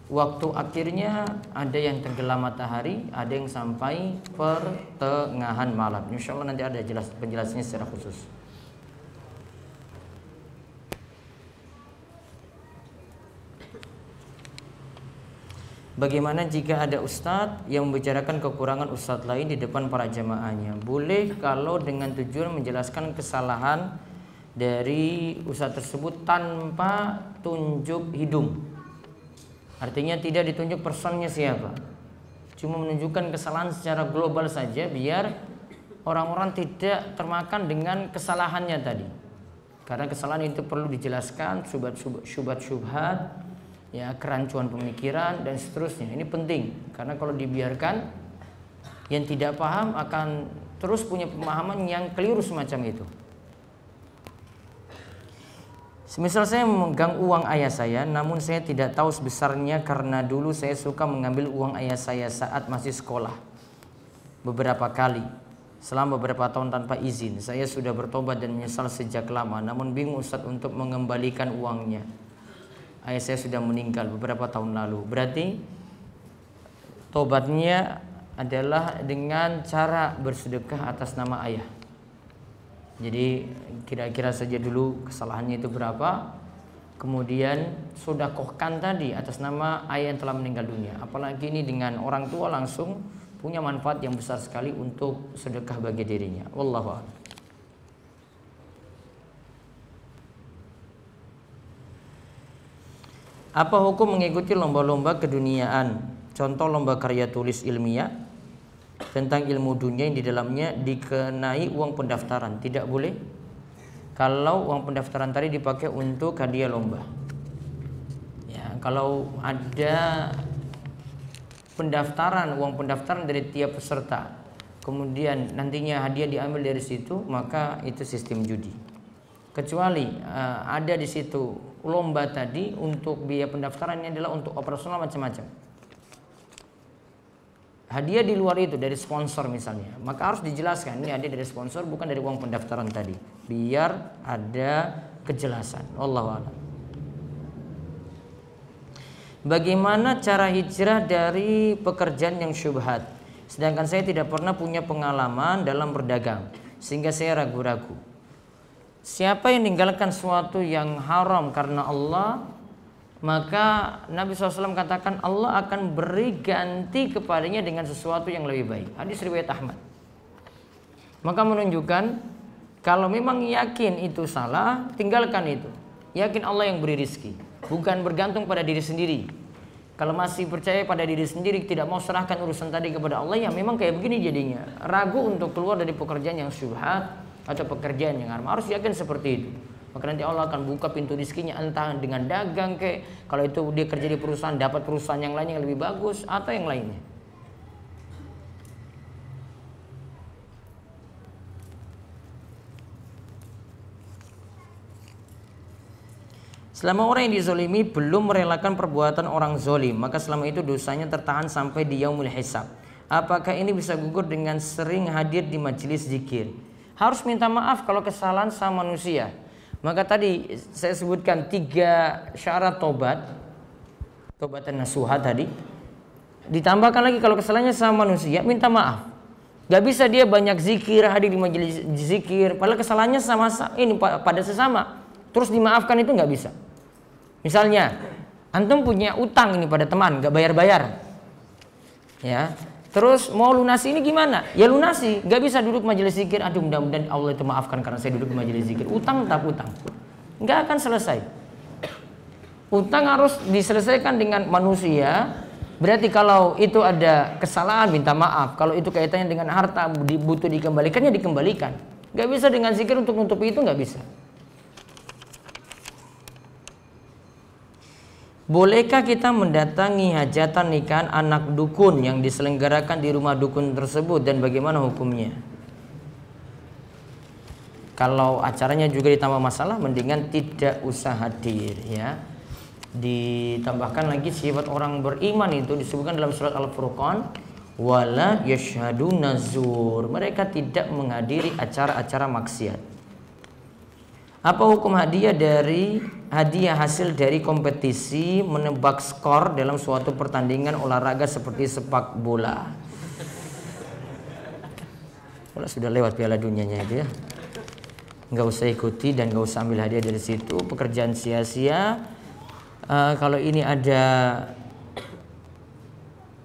Waktu akhirnya ada yang tenggelam matahari, ada yang sampai pertengahan malam. Insya Allah nanti ada penjelasannya secara khusus. Bagaimana jika ada ustadz yang membicarakan kekurangan ustadz lain di depan para jamaahnya? Boleh kalau dengan tujuan menjelaskan kesalahan dari ustadz tersebut tanpa tunjuk hidung. Artinya tidak ditunjuk personnya siapa, cuma menunjukkan kesalahan secara global saja biar orang-orang tidak termakan dengan kesalahannya tadi. Karena kesalahan itu perlu dijelaskan, syubhat-syubhat, ya, kerancuan pemikiran dan seterusnya. Ini penting karena kalau dibiarkan yang tidak paham akan terus punya pemahaman yang keliru semacam itu. Semisal saya memegang uang ayah saya, namun saya tidak tahu sebesarnya karena dulu saya suka mengambil uang ayah saya saat masih sekolah beberapa kali selama beberapa tahun tanpa izin. Saya sudah bertobat dan menyesal sejak lama, namun bingung Ustadz untuk mengembalikan uangnya. Ayah saya sudah meninggal beberapa tahun lalu. Berarti tobatnya adalah dengan cara bersedekah atas nama ayah. Jadi kira-kira saja dulu kesalahannya itu berapa, kemudian sedekahkan tadi atas nama ayah yang telah meninggal dunia. Apalagi ini dengan orang tua langsung punya manfaat yang besar sekali untuk sedekah bagi dirinya. Wallahu a'lam. Apa hukum mengikuti lomba-lomba keduniaan? Contoh lomba karya tulis ilmiah tentang ilmu dunia yang di dalamnya dikenai uang pendaftaran. Tidak boleh kalau uang pendaftaran tadi dipakai untuk hadiah lomba. Ya, kalau ada pendaftaran, uang pendaftaran dari tiap peserta, kemudian nantinya hadiah diambil dari situ, maka itu sistem judi. Kecuali ada di situ lomba tadi untuk biaya pendaftaran ini adalah untuk operasional macam-macam. Hadiah di luar itu dari sponsor misalnya, maka harus dijelaskan ini hadiah dari sponsor bukan dari uang pendaftaran tadi, biar ada kejelasan. Wallahu a'lam. Bagaimana cara hijrah dari pekerjaan yang syubhat? Sedangkan saya tidak pernah punya pengalaman dalam berdagang sehingga saya ragu-ragu. Siapa yang meninggalkan sesuatu yang haram karena Allah, maka Nabi SAW katakan Allah akan beri ganti kepadanya dengan sesuatu yang lebih baik. Hadis riwayat Ahmad. Maka menunjukkan kalau memang yakin itu salah, tinggalkan itu. Yakin Allah yang beri rizki, bukan bergantung pada diri sendiri. Kalau masih percaya pada diri sendiri, tidak mau serahkan urusan tadi kepada Allah, ya memang kayak begini jadinya. Ragu untuk keluar dari pekerjaan yang syubhat atau pekerjaan yang haram. Harus yakin seperti itu. Maka nanti Allah akan buka pintu rizkinya, entah dengan dagang kayak, kalau itu dia kerja di perusahaan dapat perusahaan yang lain yang lebih bagus atau yang lainnya. Selama orang yang dizolimi belum merelakan perbuatan orang zolim, maka selama itu dosanya tertahan sampai di yaumul hisab. Apakah ini bisa gugur dengan sering hadir di majelis zikir? Harus minta maaf kalau kesalahan sama manusia. Maka tadi saya sebutkan 3 syarat tobat, tobatan nasuha tadi. Ditambahkan lagi kalau kesalahannya sama manusia, minta maaf. Gak bisa dia banyak zikir, hadir di majelis zikir, padahal kesalahannya sama ini pada sesama, terus dimaafkan itu nggak bisa. Misalnya, antum punya utang ini pada teman, gak bayar-bayar, ya. Terus mau lunasi ini gimana? Ya lunasi, gak bisa duduk majelis zikir. Aduh, mudah-mudahan Allah itu maafkan karena saya duduk di majelis zikir. Utang tetap utang, nggak akan selesai. Utang harus diselesaikan dengan manusia. Berarti kalau itu ada kesalahan minta maaf. Kalau itu kaitannya dengan harta butuh dikembalikan, ya dikembalikan. Gak bisa dengan zikir untuk nutupi itu, gak bisa. Bolehkah kita mendatangi hajatan nikahan anak dukun yang diselenggarakan di rumah dukun tersebut dan bagaimana hukumnya? Kalau acaranya juga ditambah masalah, mendingan tidak usah hadir, ya. Ditambahkan lagi sifat orang beriman itu disebutkan dalam surat Al-Furqan, wala yashhaduna zur. Mereka tidak menghadiri acara-acara maksiat. Apa hukum hadiah hasil dari kompetisi menebak skor dalam suatu pertandingan olahraga seperti sepak bola? Kalau sudah lewat Piala Dunianya itu ya, nggak usah ikuti dan nggak usah ambil hadiah dari situ, pekerjaan sia-sia. Kalau ini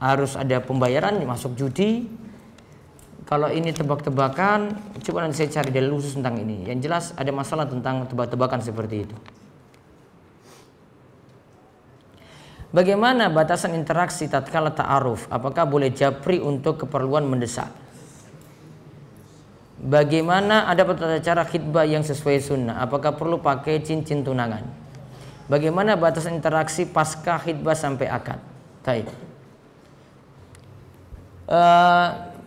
harus ada pembayaran, masuk judi. Kalau ini tebak-tebakan, coba nanti saya cari dalil khusus tentang ini. Yang jelas ada masalah tentang tebak-tebakan seperti itu. Bagaimana batasan interaksi tatkala ta'aruf? Apakah boleh japri untuk keperluan mendesak? Bagaimana ada tata cara khitbah yang sesuai sunnah? Apakah perlu pakai cincin tunangan? Bagaimana batasan interaksi pasca khitbah sampai akad? Baik.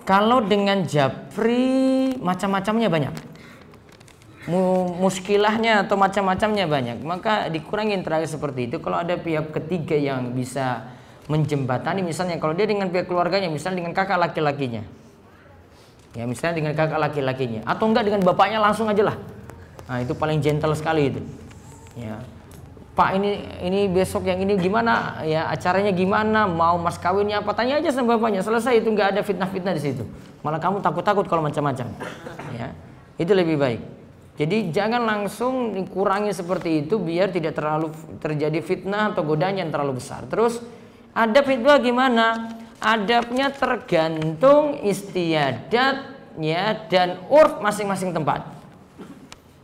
Kalau dengan japri macam-macamnya banyak, muskilahnya atau macam-macamnya banyak, maka dikurangi interaksi seperti itu. Kalau ada pihak ketiga yang bisa menjembatani, misalnya kalau dia dengan pihak keluarganya, misalnya dengan kakak laki-lakinya, ya misalnya dengan kakak laki-lakinya, atau enggak dengan bapaknya langsung aja lah. Nah itu paling gentle sekali itu. Ya. Pak ini besok yang ini gimana ya, acaranya gimana, mau mas kawinnya apa, tanya aja sama bapaknya, selesai itu, nggak ada fitnah-fitnah di situ. Malah kamu takut-takut kalau macam-macam. Ya, itu lebih baik. Jadi jangan langsung dikurangi seperti itu biar tidak terlalu terjadi fitnah atau godaan yang terlalu besar. Terus adab khitbah gimana? Adabnya tergantung istiadat ya dan urf masing-masing tempat.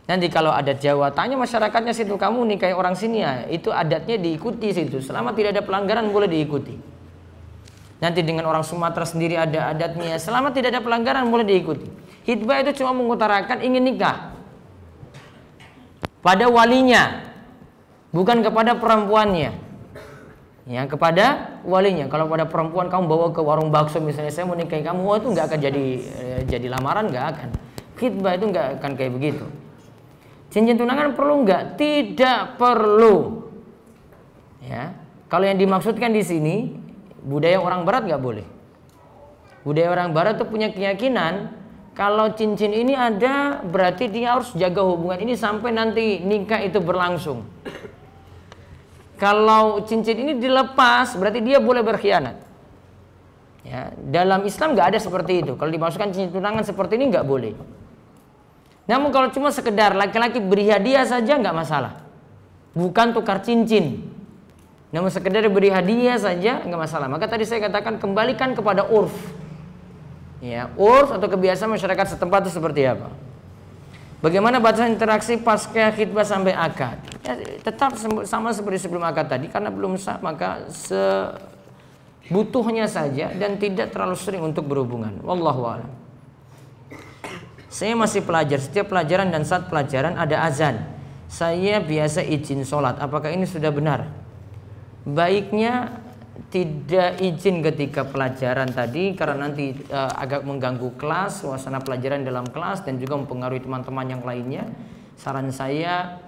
Nanti kalau adat Jawa, tanya masyarakatnya situ, kamu nih kayak orang sini ya, itu adatnya diikuti situ. Selama tidak ada pelanggaran boleh diikuti. Nanti dengan orang Sumatera sendiri ada adatnya, selama tidak ada pelanggaran boleh diikuti. Khitbah itu cuma mengutarakan ingin nikah pada walinya, bukan kepada perempuannya. Ya, kepada walinya. Kalau pada perempuan kamu bawa ke warung bakso misalnya, saya mau nikahi kamu, itu nggak akan jadi lamaran, nggak akan. Khitbah itu nggak akan kayak begitu. Cincin tunangan perlu nggak? Tidak perlu. Ya, kalau yang dimaksudkan di sini budaya orang Barat nggak boleh. Budaya orang Barat tuh punya keyakinan kalau cincin ini ada berarti dia harus jaga hubungan ini sampai nanti nikah itu berlangsung. Kalau cincin ini dilepas berarti dia boleh berkhianat. Ya, dalam Islam nggak ada seperti itu. Kalau dimasukkan cincin tunangan seperti ini nggak boleh. Namun kalau cuma sekedar laki-laki beri hadiah saja nggak masalah, bukan tukar cincin. Namun sekedar beri hadiah saja nggak masalah. Maka tadi saya katakan kembalikan kepada urf, ya urf atau kebiasaan masyarakat setempat itu seperti apa. Bagaimana batasan interaksi pasca khitbah sampai akad? Ya, tetap sama seperti sebelum akad tadi, karena belum sah maka sebutuhnya saja dan tidak terlalu sering untuk berhubungan. Wallahu a'lam. Saya masih pelajar, setiap pelajaran dan saat pelajaran ada azan. Saya biasa izin sholat, apakah ini sudah benar? Baiknya tidak izin ketika pelajaran tadi, karena nanti agak mengganggu kelas, suasana pelajaran dalam kelas, dan juga mempengaruhi teman-teman yang lainnya. Saran saya,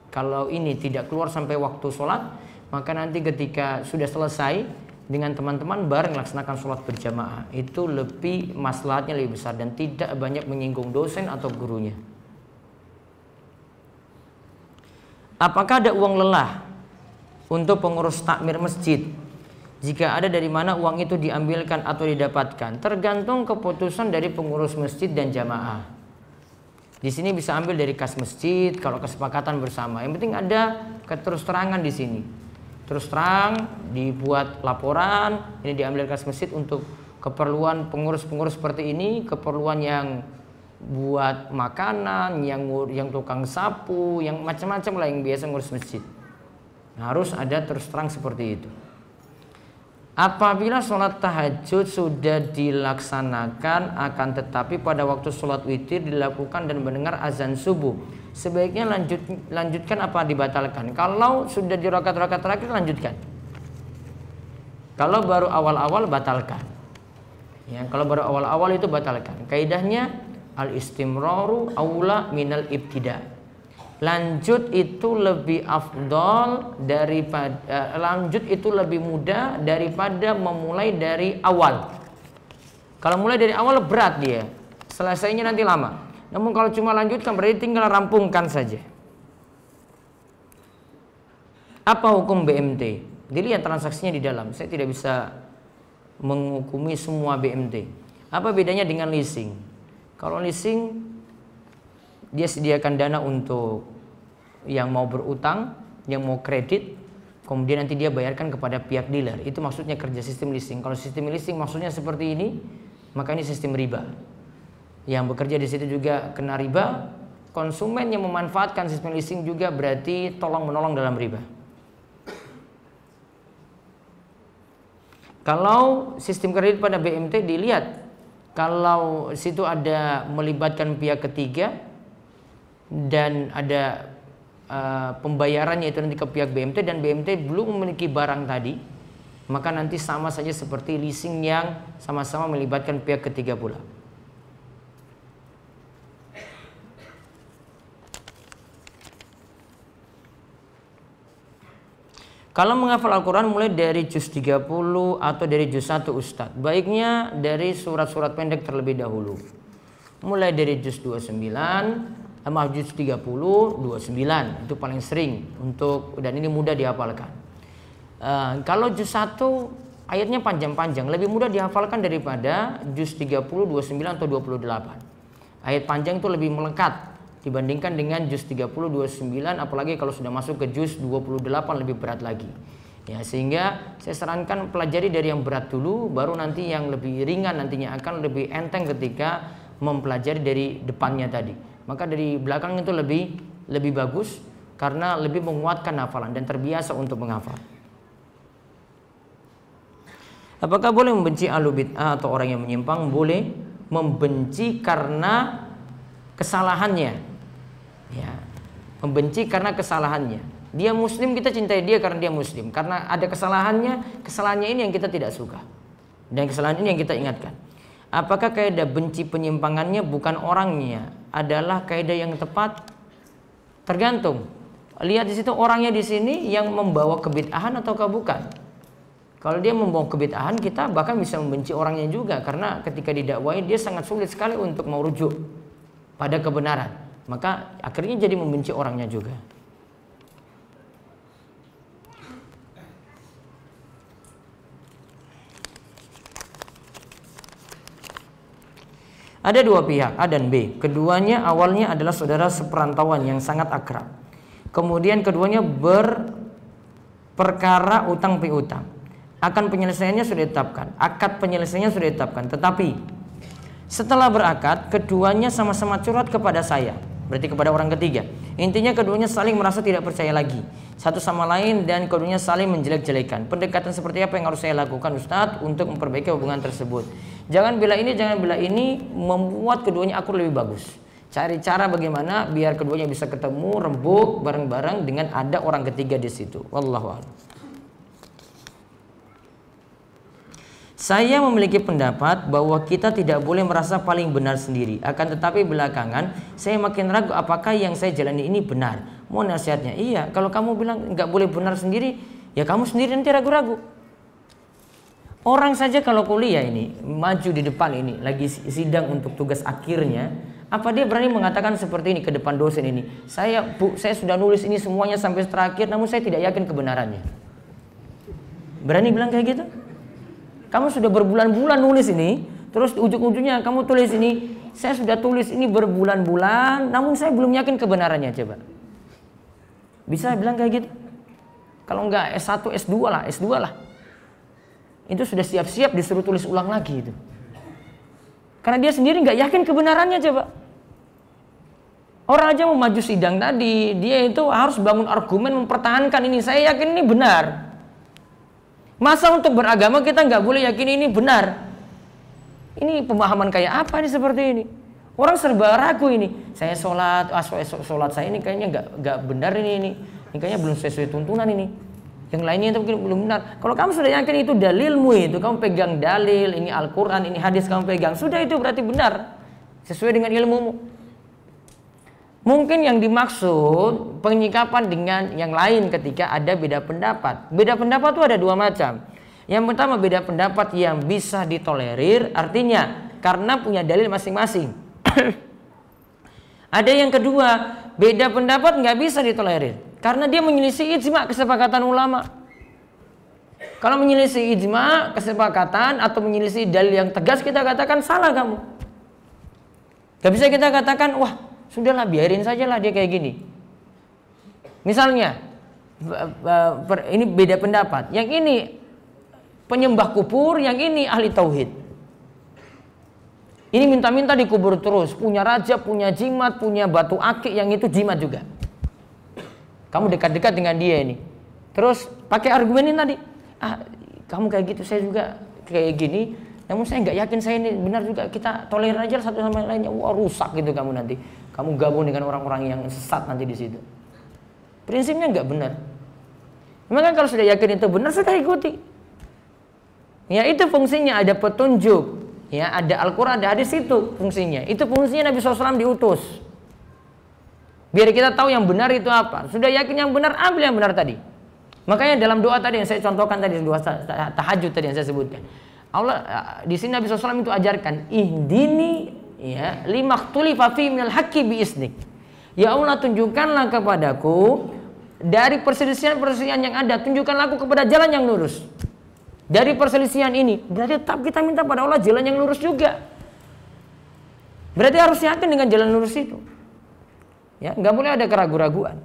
kalau ini tidak keluar sampai waktu sholat, maka nanti ketika sudah selesai dengan teman-teman bareng laksanakan sholat berjamaah. Itu lebih maslahatnya lebih besar dan tidak banyak menyinggung dosen atau gurunya. Apakah ada uang lelah untuk pengurus takmir masjid? Jika ada, dari mana uang itu diambilkan atau didapatkan? Tergantung keputusan dari pengurus masjid dan jamaah. Di sini bisa ambil dari kas masjid kalau kesepakatan bersama. Yang penting ada keterus terangan di sini. Terus terang dibuat laporan, ini diambil kas masjid untuk keperluan pengurus-pengurus seperti ini, keperluan yang buat makanan, yang tukang sapu, yang macam-macam lah yang biasa ngurus masjid. Nah, harus ada terus terang seperti itu. Apabila sholat tahajud sudah dilaksanakan, akan tetapi pada waktu sholat witir dilakukan dan mendengar azan subuh, sebaiknya lanjutkan apa dibatalkan? Kalau sudah di rakaat-rakaat terakhir lanjutkan. Kalau baru awal-awal batalkan. Ya, kalau baru awal-awal itu batalkan. Kaidahnya al-istimraru aula minal ibtida. Lanjut itu lebih afdol daripada lanjut itu lebih mudah daripada memulai dari awal. Kalau mulai dari awal berat dia, selesainya nanti lama. Namun kalau cuma lanjutkan berarti tinggal rampungkan saja. Apa hukum BMT? Dilihat transaksinya di dalam. Saya tidak bisa menghukumi semua BMT. Apa bedanya dengan leasing? Kalau leasing, dia sediakan dana untuk yang mau berutang, yang mau kredit, kemudian nanti dia bayarkan kepada pihak dealer. Itu maksudnya kerja sistem leasing. Kalau sistem leasing maksudnya seperti ini, maka ini sistem riba. Yang bekerja di situ juga kena riba. Konsumen yang memanfaatkan sistem leasing juga berarti tolong menolong dalam riba. Kalau sistem kredit pada BMT dilihat, kalau situ ada melibatkan pihak ketiga dan ada pembayarannya itu nanti ke pihak BMT dan BMT belum memiliki barang tadi, maka nanti sama saja seperti leasing yang sama-sama melibatkan pihak ketiga pula. Kalau menghafal Al-Quran mulai dari juz 30 atau dari juz 1 Ustadz, baiknya dari surat-surat pendek terlebih dahulu. Mulai dari juz 29, juz 30, 29 itu paling sering untuk, dan ini mudah dihafalkan. Kalau juz 1 ayatnya panjang-panjang, lebih mudah dihafalkan daripada juz 30, 29 atau 28. Ayat panjang itu lebih melekat dibandingkan dengan juz 30, 29, apalagi kalau sudah masuk ke juz 28 lebih berat lagi. Ya, sehingga saya sarankan pelajari dari yang berat dulu, baru nanti yang lebih ringan nantinya akan lebih enteng ketika mempelajari dari depannya tadi. Maka dari belakang itu lebih bagus karena lebih menguatkan hafalan dan terbiasa untuk menghafal. Apakah boleh membenci ahlu bid'ah atau orang yang menyimpang? Boleh membenci karena kesalahannya. Ya, membenci karena kesalahannya. Dia muslim, kita cintai dia karena dia muslim. Karena ada kesalahannya ini yang kita tidak suka. Dan kesalahan ini yang kita ingatkan. Apakah kaidah benci penyimpangannya bukan orangnya adalah kaidah yang tepat? Tergantung. Lihat di situ orangnya di sini yang membawa kebid'ahan ataukah bukan. Kalau dia membawa kebid'ahan, kita bahkan bisa membenci orangnya juga, karena ketika didakwai dia sangat sulit sekali untuk mau rujuk pada kebenaran. Maka akhirnya jadi membenci orangnya juga. Ada dua pihak, A dan B. Keduanya awalnya adalah saudara seperantauan yang sangat akrab. Kemudian keduanya berperkara utang piutang. Akan penyelesaiannya sudah ditetapkan, akad penyelesaiannya sudah ditetapkan. Tetapi setelah berakad, keduanya sama-sama curhat kepada saya. Berarti kepada orang ketiga. Intinya keduanya saling merasa tidak percaya lagi satu sama lain dan keduanya saling menjelek-jelekan. Pendekatan seperti apa yang harus saya lakukan Ustadz untuk memperbaiki hubungan tersebut? Jangan bila ini membuat keduanya akur lebih bagus. Cari cara bagaimana biar keduanya bisa ketemu, rembuk bareng-bareng dengan ada orang ketiga di situ. Wallahu a'lam. Saya memiliki pendapat bahwa kita tidak boleh merasa paling benar sendiri. Akan tetapi belakangan saya makin ragu apakah yang saya jalani ini benar. Mohon nasihatnya. Iya, kalau kamu bilang nggak boleh benar sendiri, ya kamu sendiri nanti ragu-ragu. Orang saja kalau kuliah ini maju di depan ini lagi sidang untuk tugas akhirnya, apa dia berani mengatakan seperti ini ke depan dosen ini? Saya sudah nulis ini semuanya sampai terakhir, namun saya tidak yakin kebenarannya. Berani bilang kayak gitu? Kamu sudah berbulan-bulan nulis ini, terus ujung-ujungnya kamu tulis ini, saya sudah tulis ini berbulan-bulan, namun saya belum yakin kebenarannya. Coba. Bisa bilang kayak gitu? Kalau enggak S1, S2 lah. Itu sudah siap-siap disuruh tulis ulang lagi itu. Karena dia sendiri nggak yakin kebenarannya. Coba. Orang aja mau maju sidang tadi, dia itu harus bangun argumen mempertahankan ini. Saya yakin ini benar. Masa untuk beragama kita nggak boleh yakin ini benar? Ini pemahaman kayak apa nih seperti ini? Orang serba ragu ini. Saya sholat, sholat saya ini kayaknya nggak benar ini kayaknya belum sesuai tuntunan ini. Yang lainnya itu mungkin belum benar. Kalau kamu sudah yakin itu dalilmu itu, kamu pegang dalil, ini Al-Quran, ini hadis kamu pegang, sudah itu berarti benar sesuai dengan ilmumu. Mungkin yang dimaksud penyikapan dengan yang lain ketika ada beda pendapat. Beda pendapat itu ada dua macam. Yang pertama beda pendapat yang bisa ditolerir, artinya karena punya dalil masing-masing. Ada yang kedua, beda pendapat nggak bisa ditolerir Karena dia menyelisih ijma, kesepakatan ulama. Kalau menyelisih ijma, kesepakatan atau menyelisih dalil yang tegas, kita katakan salah kamu. Gak bisa kita katakan, wah sudahlah biarin sajalah dia kayak gini. Misalnya ini beda pendapat, yang ini penyembah kubur, yang ini ahli tauhid. Ini minta-minta dikubur terus, punya raja, punya jimat, punya batu akik, yang itu jimat juga. Kamu dekat-dekat dengan dia ini, terus pakai argumen ini tadi, kamu kayak gitu, saya juga kayak gini, namun saya nggak yakin saya ini benar juga, kita tolerir aja satu sama lainnya. Wah rusak gitu kamu nanti, kamu gabung dengan orang-orang yang sesat nanti di situ. Prinsipnya nggak benar. Maka kalau sudah yakin itu benar, sudah ikuti. Ya itu fungsinya, ada petunjuk, ya ada Al-Quran, ada hadis, itu fungsinya. Itu fungsinya Nabi SAW diutus. Biar kita tahu yang benar itu apa. Sudah yakin yang benar, ambil yang benar tadi. Makanya dalam doa tadi yang saya contohkan tadi, doa tahajud tadi yang saya sebutkan, Allah di sini Nabi SAW itu ajarkan, ihdini ya limaktulifa fi minal haqqi biiznik. Ya Allah, tunjukkanlah kepadaku dari perselisihan-perselisihan yang ada, tunjukkanlah aku kepada jalan yang lurus. Dari perselisihan ini, berarti tetap kita minta pada Allah jalan yang lurus juga. Berarti harus yakin dengan jalan lurus itu. Ya, nggak boleh ada keraguan-raguan.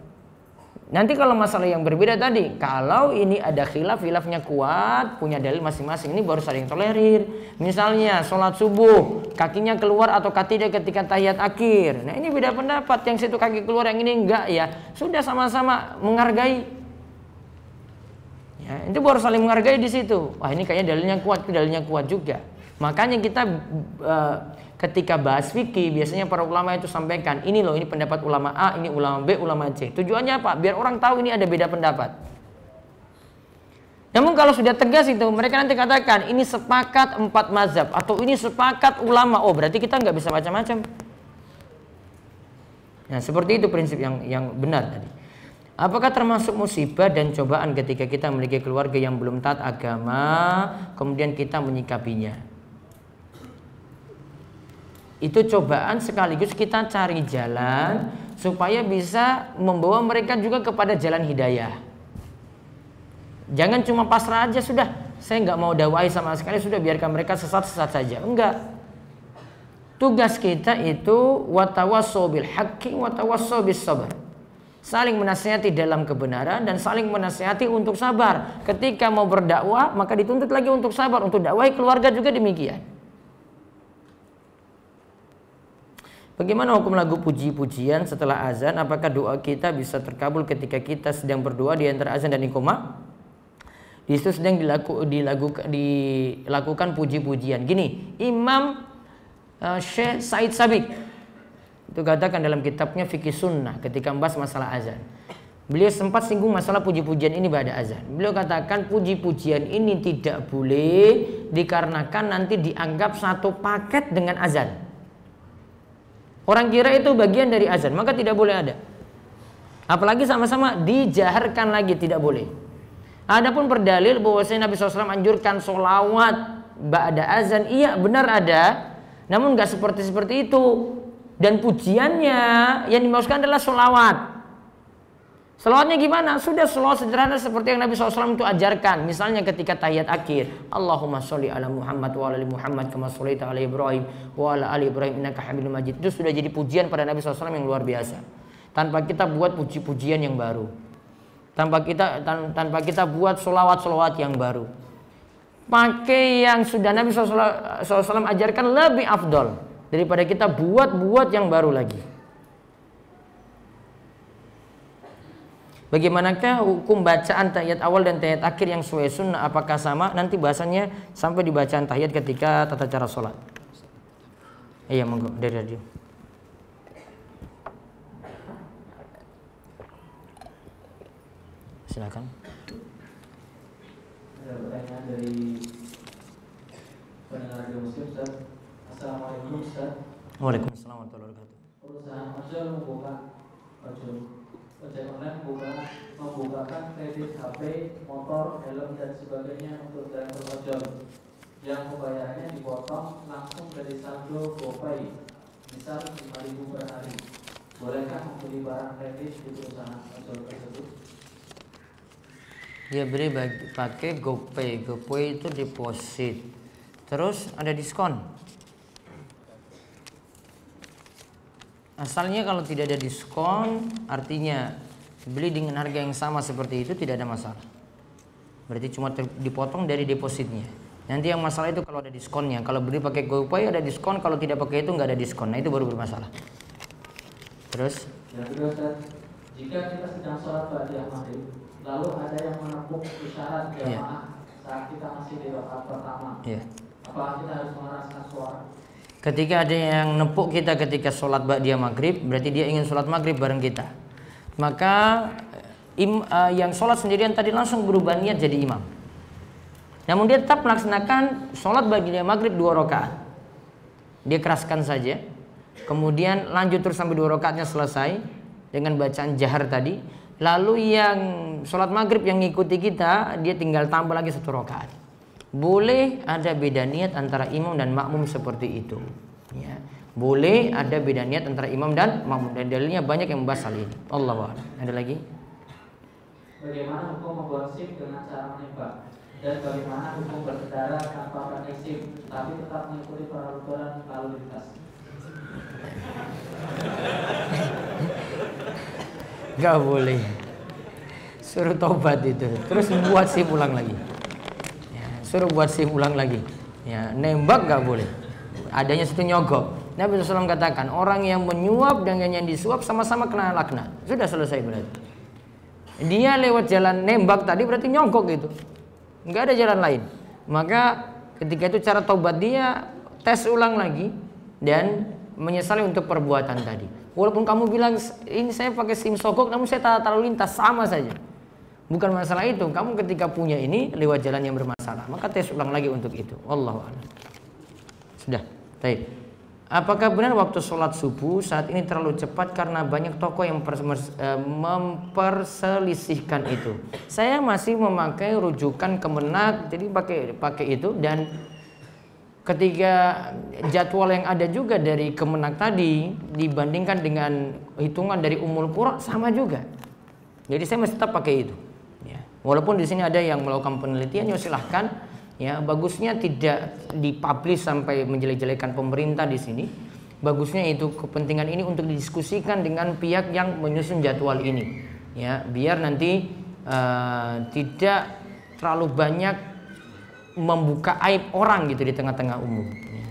Nanti kalau masalah yang berbeda tadi, kalau ini ada khilafnya kuat, punya dalil masing-masing, ini baru saling tolerir. Misalnya sholat subuh, kakinya keluar atau tidak ketika tahiyat akhir. Nah ini beda pendapat, yang situ kaki keluar, yang ini enggak, ya sudah sama-sama menghargai. Ya, itu baru saling menghargai di situ. Wah ini kayaknya dalilnya kuat, itu dalilnya kuat juga. Makanya kita ketika bahas fikih, biasanya para ulama itu sampaikan, ini loh, ini pendapat ulama A, ini ulama B, ulama C. Tujuannya apa? Biar orang tahu ini ada beda pendapat. Namun kalau sudah tegas itu, mereka nanti katakan, ini sepakat 4 mazhab, atau ini sepakat ulama. Oh berarti kita nggak bisa macam-macam. Nah seperti itu prinsip yang benar tadi. Apakah termasuk musibah dan cobaan ketika kita memiliki keluarga yang belum taat agama, kemudian kita menyikapinya? Itu cobaan sekaligus kita cari jalan supaya bisa membawa mereka juga kepada jalan hidayah. Jangan cuma pasrah aja, sudah saya nggak mau dakwai sama sekali, sudah biarkan mereka sesat-sesat saja. Enggak. Tugas kita itu watawassaw bil haqqi watawassaw bis sabr. Saling menasihati dalam kebenaran dan saling menasihati untuk sabar. Ketika mau berdakwah maka dituntut lagi untuk sabar, untuk dakwahi keluarga juga demikian. Bagaimana hukum lagu puji-pujian setelah azan? Apakah doa kita bisa terkabul ketika kita sedang berdoa di antara azan dan iqamah? Di situ sedang dilakukan puji-pujian. Gini, Imam Syekh Said Sabiq itu katakan dalam kitabnya Fikih Sunnah ketika membahas masalah azan. Beliau sempat singgung masalah puji-pujian ini pada azan. Beliau katakan puji-pujian ini tidak boleh dikarenakan nanti dianggap satu paket dengan azan. Orang kira itu bagian dari azan, maka tidak boleh ada. Apalagi sama-sama dijaharkan lagi, tidak boleh. Adapun berdalil bahwasanya Nabi SAW anjurkan sholawat ba'da azan, iya benar ada, namun nggak seperti itu. Dan pujiannya yang dimaksudkan adalah sholawat. Sholawatnya gimana? Sudah sholawat sederhana seperti yang Nabi SAW itu ajarkan. Misalnya ketika tahiyat akhir, Allahumma sholli ala Muhammad wa ala ali Muhammad kama shollaita ala Ibrahim wa ala ali Ibrahim innaka Hamidum Majid. Itu sudah jadi pujian pada Nabi SAW yang luar biasa. Tanpa kita buat puji-pujian yang baru. Tanpa kita buat sholawat-sholawat yang baru. Pakai yang sudah Nabi SAW ajarkan lebih afdol daripada kita buat yang baru lagi. Bagaimanakah hukum bacaan tahiyat awal dan tahiyat akhir yang sesuai sunnah? Apakah sama? Nanti bahasannya sampai di bacaan tahiyat ketika tata cara sholat. Iya, monggo dari radio. Silakan. Ada pertanyaan dari pendengar radio Muslim, Ustaz. Assalamualaikum, Ustaz. Waalaikumsalam warahmatullahi wabarakatuh. Perusahaan ojol ojek online membukakan kredit HP, motor, helm dan sebagainya untuk driver ojol yang pembayarannya dipotong langsung dari saldo GoPay, misal 5.000 per hari. bolehkah membeli barang kredit di perusahaan ojol tersebut? Dia beri pakai GoPay. GoPay itu deposit. Terus ada diskon. Asalnya kalau tidak ada diskon, artinya beli dengan harga yang sama seperti itu tidak ada masalah. Berarti cuma dipotong dari depositnya. Nanti yang masalah itu kalau ada diskonnya. Kalau beli pakai GoPay ada diskon, kalau tidak pakai itu nggak ada diskon. Nah itu baru bermasalah. Terus? Yang kedua, Ustaz, jika kita sedang sholat ba'diyah maghrib, lalu ada yang menepuk isyarat jamaah saat kita masih di rakaat pertama, apakah kita harus mengeraskan suara? Ketika ada yang nepuk kita ketika sholat ba'diyah maghrib, berarti dia ingin sholat maghrib bareng kita. Maka yang sholat sendirian tadi langsung berubah niat jadi imam. Namun dia tetap melaksanakan sholat ba'diyah maghrib 2 rakaat. Dia keraskan saja, kemudian lanjut terus sampai 2 rakaatnya selesai dengan bacaan jahar tadi. Lalu yang sholat maghrib yang ngikuti kita, dia tinggal tambah lagi 1 rakaat. Boleh ada beda niat antara imam dan makmum seperti itu. Ya. Boleh ada beda niat antara imam dan makmum. Dan dalilnya banyak yang membahas hal ini. Allahu a'lam. Ada lagi? Bagaimana hukum membuat SIM dengan cara menembak? Dan bagaimana hukum berkendara tanpa pakai SIM tapi tetap mengikuti peraturan lalu lintas? Gak boleh. Suruh tobat itu. Terus buat SIM ulang lagi. Ya, suruh buat SIM ulang lagi. Ya, nembak gak boleh. Adanya situ nyogok. Nabi SAW katakan orang yang menyuap dan yang disuap sama-sama kena laknat. Sudah selesai berarti. Dia lewat jalan nembak tadi berarti nyogok gitu. Nggak ada jalan lain. Maka ketika itu cara tobat dia tes ulang lagi dan menyesali untuk perbuatan tadi. Walaupun kamu bilang ini saya pakai SIM sogok, namun saya tata lalu lintas, sama saja. Bukan masalah itu. Kamu ketika punya ini lewat jalan yang bermasalah, maka tes ulang lagi untuk itu. Wallahu a'lam. Sudah. Baik. Apakah benar waktu sholat subuh saat ini terlalu cepat karena banyak tokoh yang memperselisihkan itu? Saya masih memakai rujukan Kemenak, jadi pakai itu, dan ketika jadwal yang ada juga dari Kemenak tadi dibandingkan dengan hitungan dari Ummul Qura sama juga. Jadi saya masih tetap pakai itu. Ya. Walaupun di sini ada yang melakukan penelitian, ya silahkan. Ya, bagusnya tidak dipublish sampai menjelek-jelekan pemerintah di sini. Bagusnya itu kepentingan ini untuk didiskusikan dengan pihak yang menyusun jadwal ini. Ya, biar nanti tidak terlalu banyak membuka aib orang gitu di tengah-tengah umum. Ya.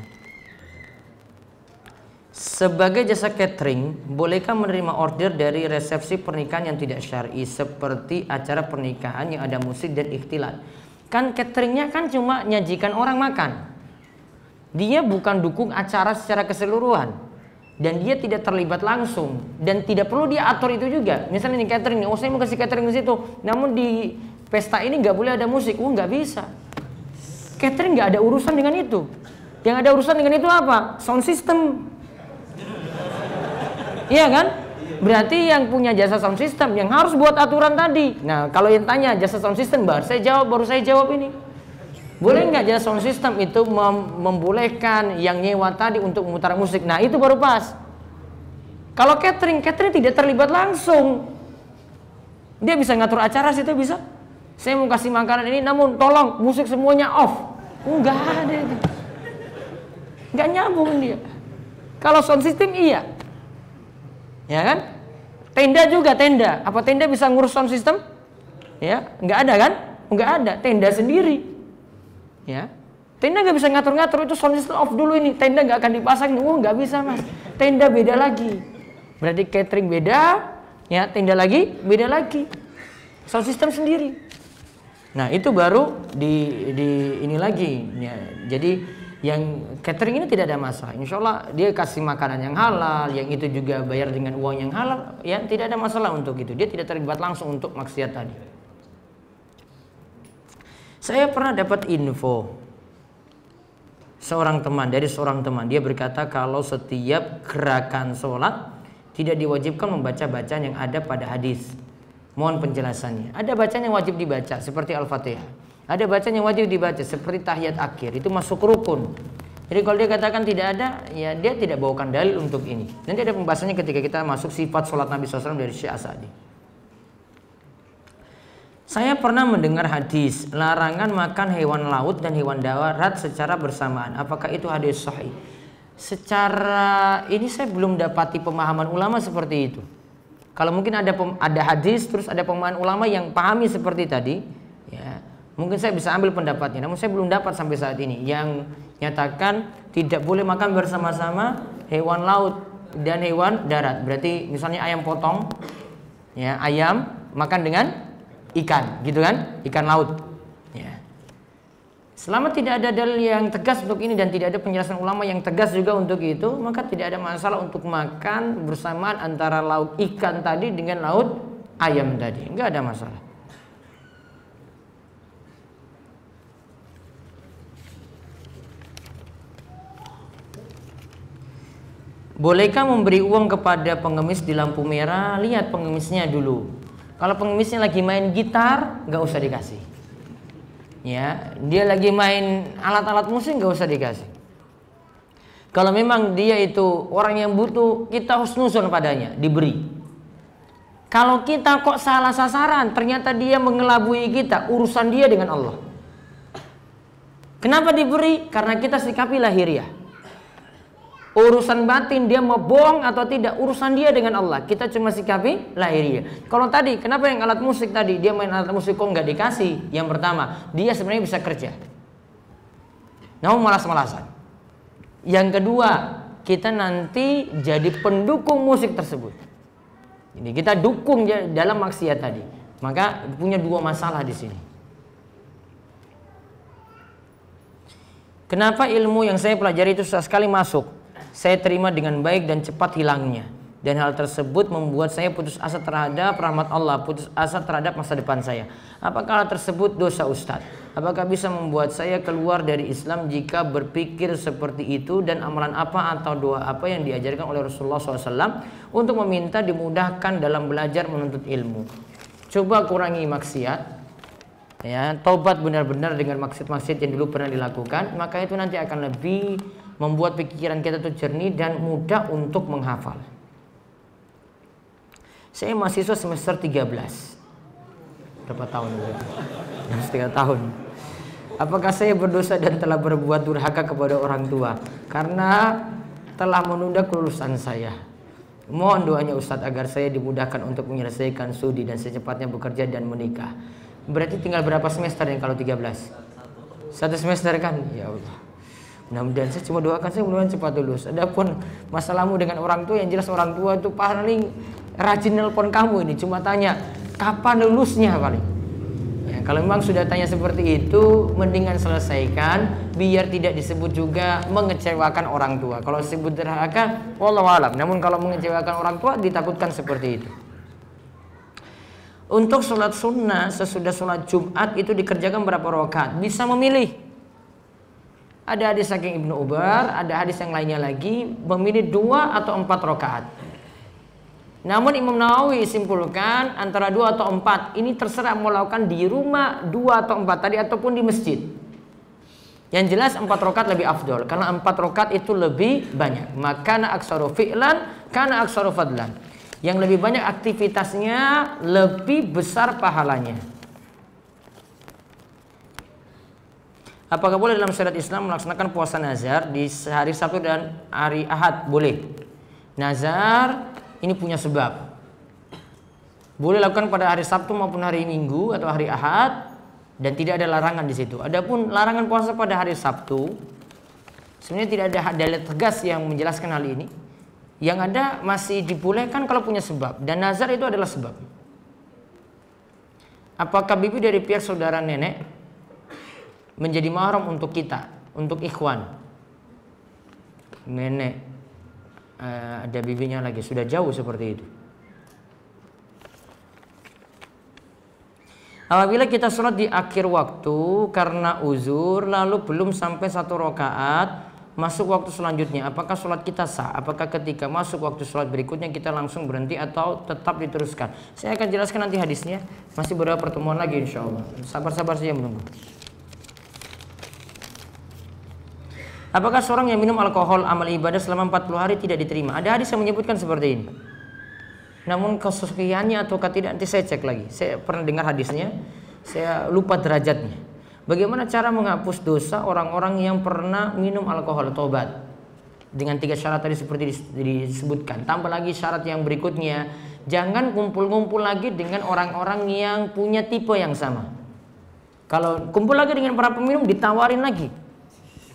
Sebagai jasa catering, bolehkah menerima order dari resepsi pernikahan yang tidak syar'i seperti acara pernikahan yang ada musik dan ikhtilat? Kan cateringnya kan cuma nyajikan orang makan. Dia bukan dukung acara secara keseluruhan. Dan dia tidak terlibat langsung. Dan tidak perlu dia atur itu juga. Misalnya ini catering, oh saya mau kasih catering di situ. Namun di pesta ini nggak boleh ada musik. Oh nggak bisa. Catering nggak ada urusan dengan itu. Yang ada urusan dengan itu apa? Sound system. Iya kan? Berarti yang punya jasa sound system yang harus buat aturan tadi. Nah, kalau yang tanya jasa sound system baru saya jawab ini. Boleh nggak jasa sound system itu membolehkan yang nyewa tadi untuk memutar musik? Nah, itu baru pas. Kalau catering tidak terlibat langsung. Dia bisa ngatur acara situ bisa. Saya mau kasih makanan ini, namun tolong musik semuanya off. Enggak ada itu. Enggak nyambung dia. Kalau sound system iya. Ya kan? Tenda juga tenda. Apa tenda bisa ngurus sound system? Ya, nggak ada kan? Nggak ada. Tenda sendiri. Ya, tenda nggak bisa ngatur-ngatur itu sound system off dulu ini. Tenda nggak akan dipasang. Oh, nggak bisa mas. Tenda beda lagi. Berarti catering beda. Ya, tenda lagi beda lagi. Sound system sendiri. Nah, itu baru di ini lagi. Ya, jadi yang catering ini tidak ada masalah. Insya Allah dia kasih makanan yang halal, yang itu juga bayar dengan uang yang halal, ya tidak ada masalah untuk itu. Dia tidak terlibat langsung untuk maksiat tadi. Saya pernah dapat info seorang teman, dia berkata kalau setiap gerakan sholat tidak diwajibkan membaca bacaan yang ada pada hadis. Mohon penjelasannya. Ada bacaan yang wajib dibaca seperti Al-Fatihah. Ada bacaan yang wajib dibaca seperti tahiyat akhir, itu masuk rukun. Jadi kalau dia katakan tidak ada, ya dia tidak bawakan dalil untuk ini. Nanti ada pembahasannya ketika kita masuk sifat sholat Nabi SAW dari Syekh As-Sa'di. Saya pernah mendengar hadis larangan makan hewan laut dan hewan darat secara bersamaan. Apakah itu hadis sahih? Secara ini saya belum dapati pemahaman ulama seperti itu. Kalau mungkin ada hadis terus ada pemahaman ulama yang pahami seperti tadi, ya mungkin saya bisa ambil pendapatnya. Namun saya belum dapat sampai saat ini yang nyatakan tidak boleh makan bersama-sama hewan laut dan hewan darat. Berarti misalnya ayam potong, ya ayam makan dengan ikan, gitu kan? Ikan laut. Ya. Selama tidak ada dalil yang tegas untuk ini dan tidak ada penjelasan ulama yang tegas juga untuk itu, maka tidak ada masalah untuk makan bersamaan antara laut ikan tadi dengan laut ayam tadi. Enggak ada masalah. Bolehkah memberi uang kepada pengemis di lampu merah? Lihat pengemisnya dulu. Kalau pengemisnya lagi main gitar, nggak usah dikasih. Ya, dia lagi main alat-alat musik, nggak usah dikasih. Kalau memang dia itu orang yang butuh, kita husnuzon padanya, diberi. Kalau kita kok salah sasaran, ternyata dia mengelabui kita, urusan dia dengan Allah. Kenapa diberi? Karena kita sikapi lahiriah. Urusan batin dia mau bohong atau tidak, urusan dia dengan Allah. Kita cuma sikapi lahiriah. Kalau tadi, kenapa yang alat musik tadi dia main alat musik kok nggak dikasih? Yang pertama, dia sebenarnya bisa kerja, namun malas-malasan. Yang kedua, kita nanti jadi pendukung musik tersebut. Jadi kita dukung dalam maksiat tadi. Maka punya dua masalah di sini. Kenapa ilmu yang saya pelajari itu susah sekali masuk? Saya terima dengan baik dan cepat hilangnya. Dan hal tersebut membuat saya putus asa terhadap rahmat Allah, putus asa terhadap masa depan saya. Apakah hal tersebut dosa Ustadz? Apakah bisa membuat saya keluar dari Islam jika berpikir seperti itu? Dan amalan apa atau doa apa yang diajarkan oleh Rasulullah SAW untuk meminta dimudahkan dalam belajar menuntut ilmu? Coba kurangi maksiat, ya, taubat benar-benar dengan maksiat-maksiat yang dulu pernah dilakukan, maka itu nanti akan lebih membuat pikiran kita itu jernih dan mudah untuk menghafal. Saya mahasiswa semester 13. Berapa tahun berarti? 3 tahun. Apakah saya berdosa dan telah berbuat durhaka kepada orang tua karena telah menunda kelulusan saya? Mohon doanya Ustadz agar saya dimudahkan untuk menyelesaikan studi dan secepatnya bekerja dan menikah. Berarti tinggal berapa semester yang kalau 13? 1 semester kan? Ya Allah. Mudah-mudahan saya cuma doakan saya mudah-mudahan cepat lulus. Adapun masalahmu dengan orang tua, yang jelas orang tua itu paling rajin nelpon kamu ini, cuma tanya kapan lulusnya paling. Ya, kalau memang sudah tanya seperti itu, mendingan selesaikan biar tidak disebut juga mengecewakan orang tua. Kalau disebut durhaka, wallahu alam. Namun kalau mengecewakan orang tua ditakutkan seperti itu. Untuk sholat sunnah sesudah sholat Jumat itu dikerjakan berapa rakaat? Bisa memilih. Ada hadis saking Ibnu Ubar, ada hadis yang lainnya lagi memilih 2 atau 4 rakaat. Namun Imam Nawawi simpulkan antara 2 atau 4 ini terserah mau lakukan di rumah 2 atau 4 tadi ataupun di masjid. Yang jelas 4 rakaat lebih afdol karena 4 rakaat itu lebih banyak. Maka aksaru fi'lan kana aksaru fadlan. Yang lebih banyak aktivitasnya lebih besar pahalanya. Apakah boleh dalam syariat Islam melaksanakan puasa nazar di hari Sabtu dan hari Ahad? Boleh. Nazar ini punya sebab. Boleh lakukan pada hari Sabtu maupun hari Minggu atau hari Ahad dan tidak ada larangan di situ. Adapun larangan puasa pada hari Sabtu, sebenarnya tidak ada dalil tegas yang menjelaskan hal ini. Yang ada masih dibolehkan kalau punya sebab, dan nazar itu adalah sebab. Apakah bibi dari pihak saudara nenek menjadi mahram untuk kita, untuk ikhwan? Nenek ada bibinya lagi, sudah jauh seperti itu. Apabila kita sholat di akhir waktu karena uzur lalu belum sampai 1 rakaat masuk waktu selanjutnya, apakah sholat kita sah? Apakah ketika masuk waktu sholat berikutnya kita langsung berhenti atau tetap diteruskan? Saya akan jelaskan nanti hadisnya. Masih beberapa pertemuan lagi insya Allah. Sabar-sabar saja menunggu. Apakah seorang yang minum alkohol amal ibadah selama 40 hari tidak diterima? Ada hadis yang menyebutkan seperti ini. Namun kesuciannya ataukah tidak nanti saya cek lagi. Saya pernah dengar hadisnya, saya lupa derajatnya. Bagaimana cara menghapus dosa orang-orang yang pernah minum alkohol tobat? Dengan 3 syarat tadi seperti disebutkan. Tambah lagi syarat yang berikutnya, jangan kumpul-kumpul lagi dengan orang-orang yang punya tipe yang sama. Kalau kumpul lagi dengan para peminum ditawarin lagi.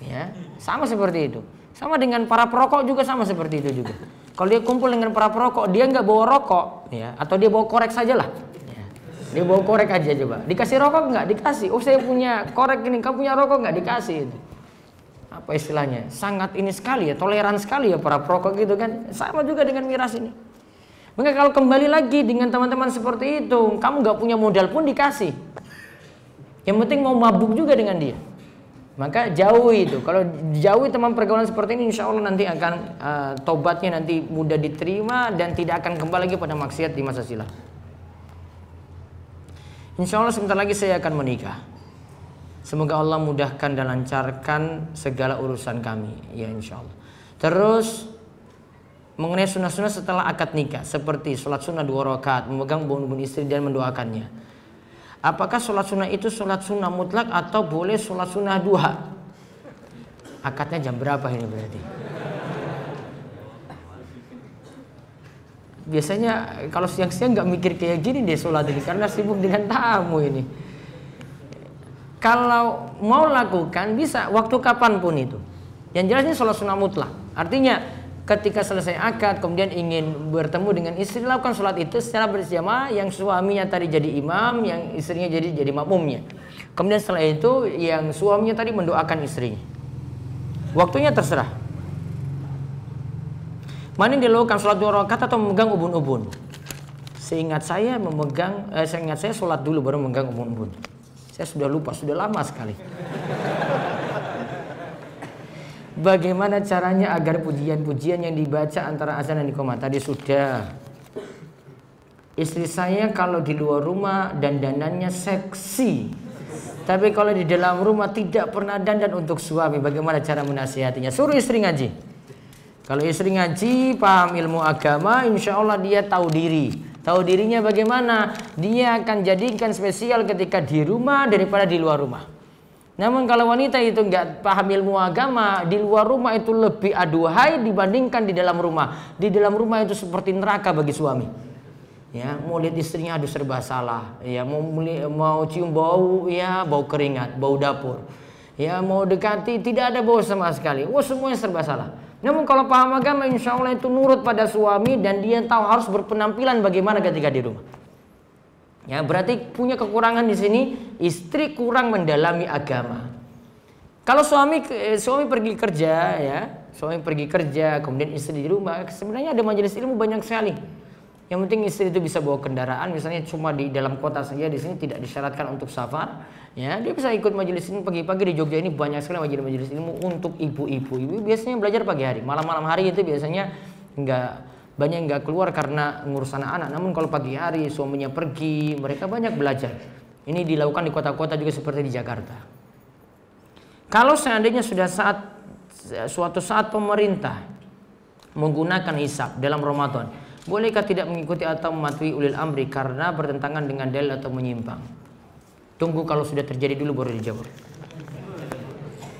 Ya, sama seperti itu. Sama dengan para perokok juga sama seperti itu juga. Kalau dia kumpul dengan para perokok, dia nggak bawa rokok, ya, atau dia bawa korek sajalah. Ya, dia bawa korek aja coba. Dikasih rokok nggak? Dikasih. Oh saya punya korek ini, kamu punya rokok nggak? Dikasih itu. Apa istilahnya? Sangat ini sekali ya, toleran sekali ya para perokok gitu kan. Sama juga dengan miras ini. Maka kalau kembali lagi dengan teman-teman seperti itu, kamu nggak punya modal pun dikasih. Yang penting mau mabuk juga dengan dia. Maka jauhi itu. Kalau jauhi teman pergaulan seperti ini, insya Allah nanti akan tobatnya nanti mudah diterima dan tidak akan kembali lagi pada maksiat di masa silam. Insya Allah sebentar lagi saya akan menikah. Semoga Allah mudahkan dan lancarkan segala urusan kami. Ya insya Allah. Terus mengenai sunnah-sunnah setelah akad nikah, seperti sholat sunnah 2 rakaat, memegang bumbun istri dan mendoakannya. Apakah sholat sunnah itu sholat sunnah mutlak atau boleh sholat sunnah duha? Akadnya jam berapa ini berarti? Biasanya kalau siang-siang nggak mikir kayak gini deh sholat ini, karena sibuk dengan tamu ini. Kalau mau lakukan bisa waktu kapanpun itu. Yang jelas ini sholat sunnah mutlak. Artinya ketika selesai akad kemudian ingin bertemu dengan istri, lakukan sholat itu secara berjamaah, yang suaminya tadi jadi imam, yang istrinya jadi makmumnya. Kemudian setelah itu yang suaminya tadi mendoakan istrinya. Waktunya terserah. Mana yang dilakukan, sholat 2 rakaat atau memegang ubun-ubun? Seingat saya sholat dulu baru memegang ubun-ubun. Saya sudah lupa, sudah lama sekali. Bagaimana caranya agar pujian-pujian yang dibaca antara azan dan iqamah? Tadi sudah. Istri saya kalau di luar rumah dandanannya seksi, tapi kalau di dalam rumah tidak pernah dandan untuk suami. Bagaimana cara menasihatinya? Suruh istri ngaji. Kalau istri ngaji, paham ilmu agama, insya Allah dia tahu diri. Tahu dirinya bagaimana? Dia akan jadikan spesial ketika di rumah daripada di luar rumah. Namun kalau wanita itu nggak paham ilmu agama, di luar rumah itu lebih aduhai dibandingkan di dalam rumah. Di dalam rumah itu seperti neraka bagi suami. Ya, mau lihat istrinya aduh serba salah. Ya, mau cium bau, ya bau keringat, bau dapur. Ya, mau dekati tidak ada bau sama sekali. Wah, semuanya serba salah. Namun kalau paham agama, insya Allah itu nurut pada suami dan dia tahu harus berpenampilan bagaimana ketika di rumah. Ya, berarti punya kekurangan di sini, istri kurang mendalami agama. Kalau suami pergi kerja, ya, suami pergi kerja, kemudian istri di rumah, sebenarnya ada majelis ilmu banyak sekali. Yang penting istri itu bisa bawa kendaraan, misalnya cuma di dalam kota saja, di sini tidak disyaratkan untuk safar. Ya, dia bisa ikut majelis ilmu pagi-pagi. Di Jogja ini banyak sekali majelis ilmu untuk ibu-ibu. Ibu biasanya belajar pagi hari, malam-malam hari itu biasanya banyak nggak keluar karena ngurus anak-anak. Namun kalau pagi hari suaminya pergi, mereka banyak belajar. Ini dilakukan di kota-kota juga seperti di Jakarta. Kalau seandainya suatu saat pemerintah menggunakan hisab dalam Ramadan, bolehkah tidak mengikuti atau mematuhi ulil amri karena bertentangan dengan dalil atau menyimpang? Tunggu kalau sudah terjadi dulu baru dijawab.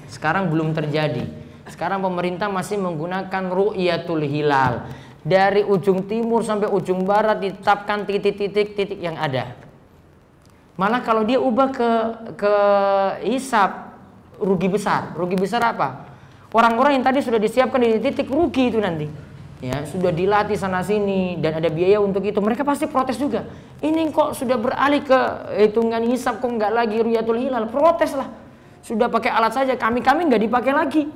Sekarang belum terjadi. Sekarang pemerintah masih menggunakan ru'yatul hilal. Dari ujung timur sampai ujung barat ditetapkan titik-titik yang ada. Malah kalau dia ubah ke hisab, rugi besar. Rugi besar apa? Orang-orang yang tadi sudah disiapkan di titik rugi itu nanti. Ya, sudah dilatih sana sini dan ada biaya untuk itu. Mereka pasti protes juga. Ini kok sudah beralih ke hitungan hisab, kok nggak lagi ru'yatul hilal? Protes lah. Sudah pakai alat saja, kami nggak dipakai lagi.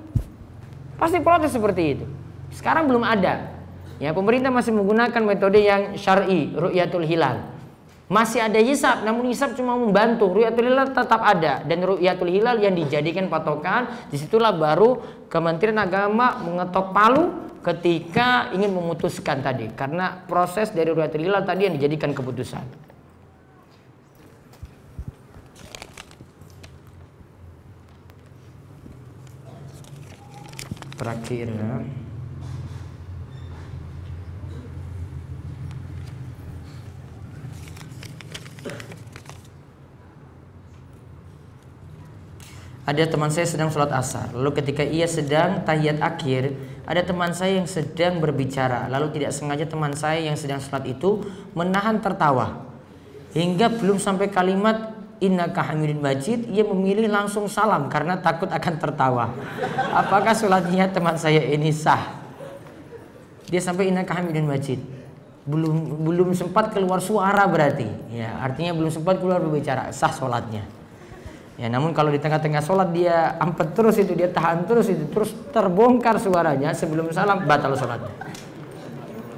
Pasti protes seperti itu. Sekarang belum ada. Ya, pemerintah masih menggunakan metode yang syar'i, ru'yatul hilal. Masih ada hisab, namun hisab cuma membantu. Ru'yatul hilal tetap ada, dan ru'yatul hilal yang dijadikan patokan. Disitulah baru Kementerian Agama mengetok palu ketika ingin memutuskan tadi, karena proses dari ru'yatul hilal tadi yang dijadikan keputusan. terakhir ya. Ada teman saya sedang sholat asar, lalu ketika ia sedang tahiyat akhir, ada teman saya yang sedang berbicara, lalu tidak sengaja teman saya yang sedang sholat itu menahan tertawa hingga belum sampai kalimat innaka hamidun majid, ia memilih langsung salam karena takut akan tertawa. Apakah sholatnya teman saya ini sah? Dia sampai innaka hamidun majid, belum sempat keluar suara berarti, ya artinya belum sempat keluar berbicara, sah sholatnya. Ya, namun kalau di tengah-tengah sholat dia ampet terus itu, dia tahan terus itu, terus terbongkar suaranya sebelum salam, batal sholatnya.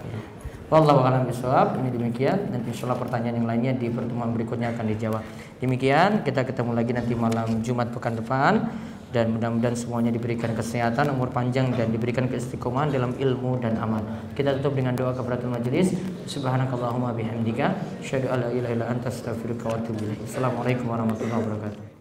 Ya. Wallahu a'lam bishawab. Ini demikian. Nanti insyaallah pertanyaan yang lainnya di pertemuan berikutnya akan dijawab. Demikian, kita ketemu lagi nanti malam Jumat pekan depan. Dan mudah-mudahan semuanya diberikan kesehatan, umur panjang, dan diberikan keistiqomahan dalam ilmu dan amal. Kita tutup dengan doa kafaratul majelis. Subhanakallahumma bihamdika asyhadu an la ilaha illa anta astaghfiruka wa atubu ilaik. Assalamualaikum warahmatullahi wabarakatuh.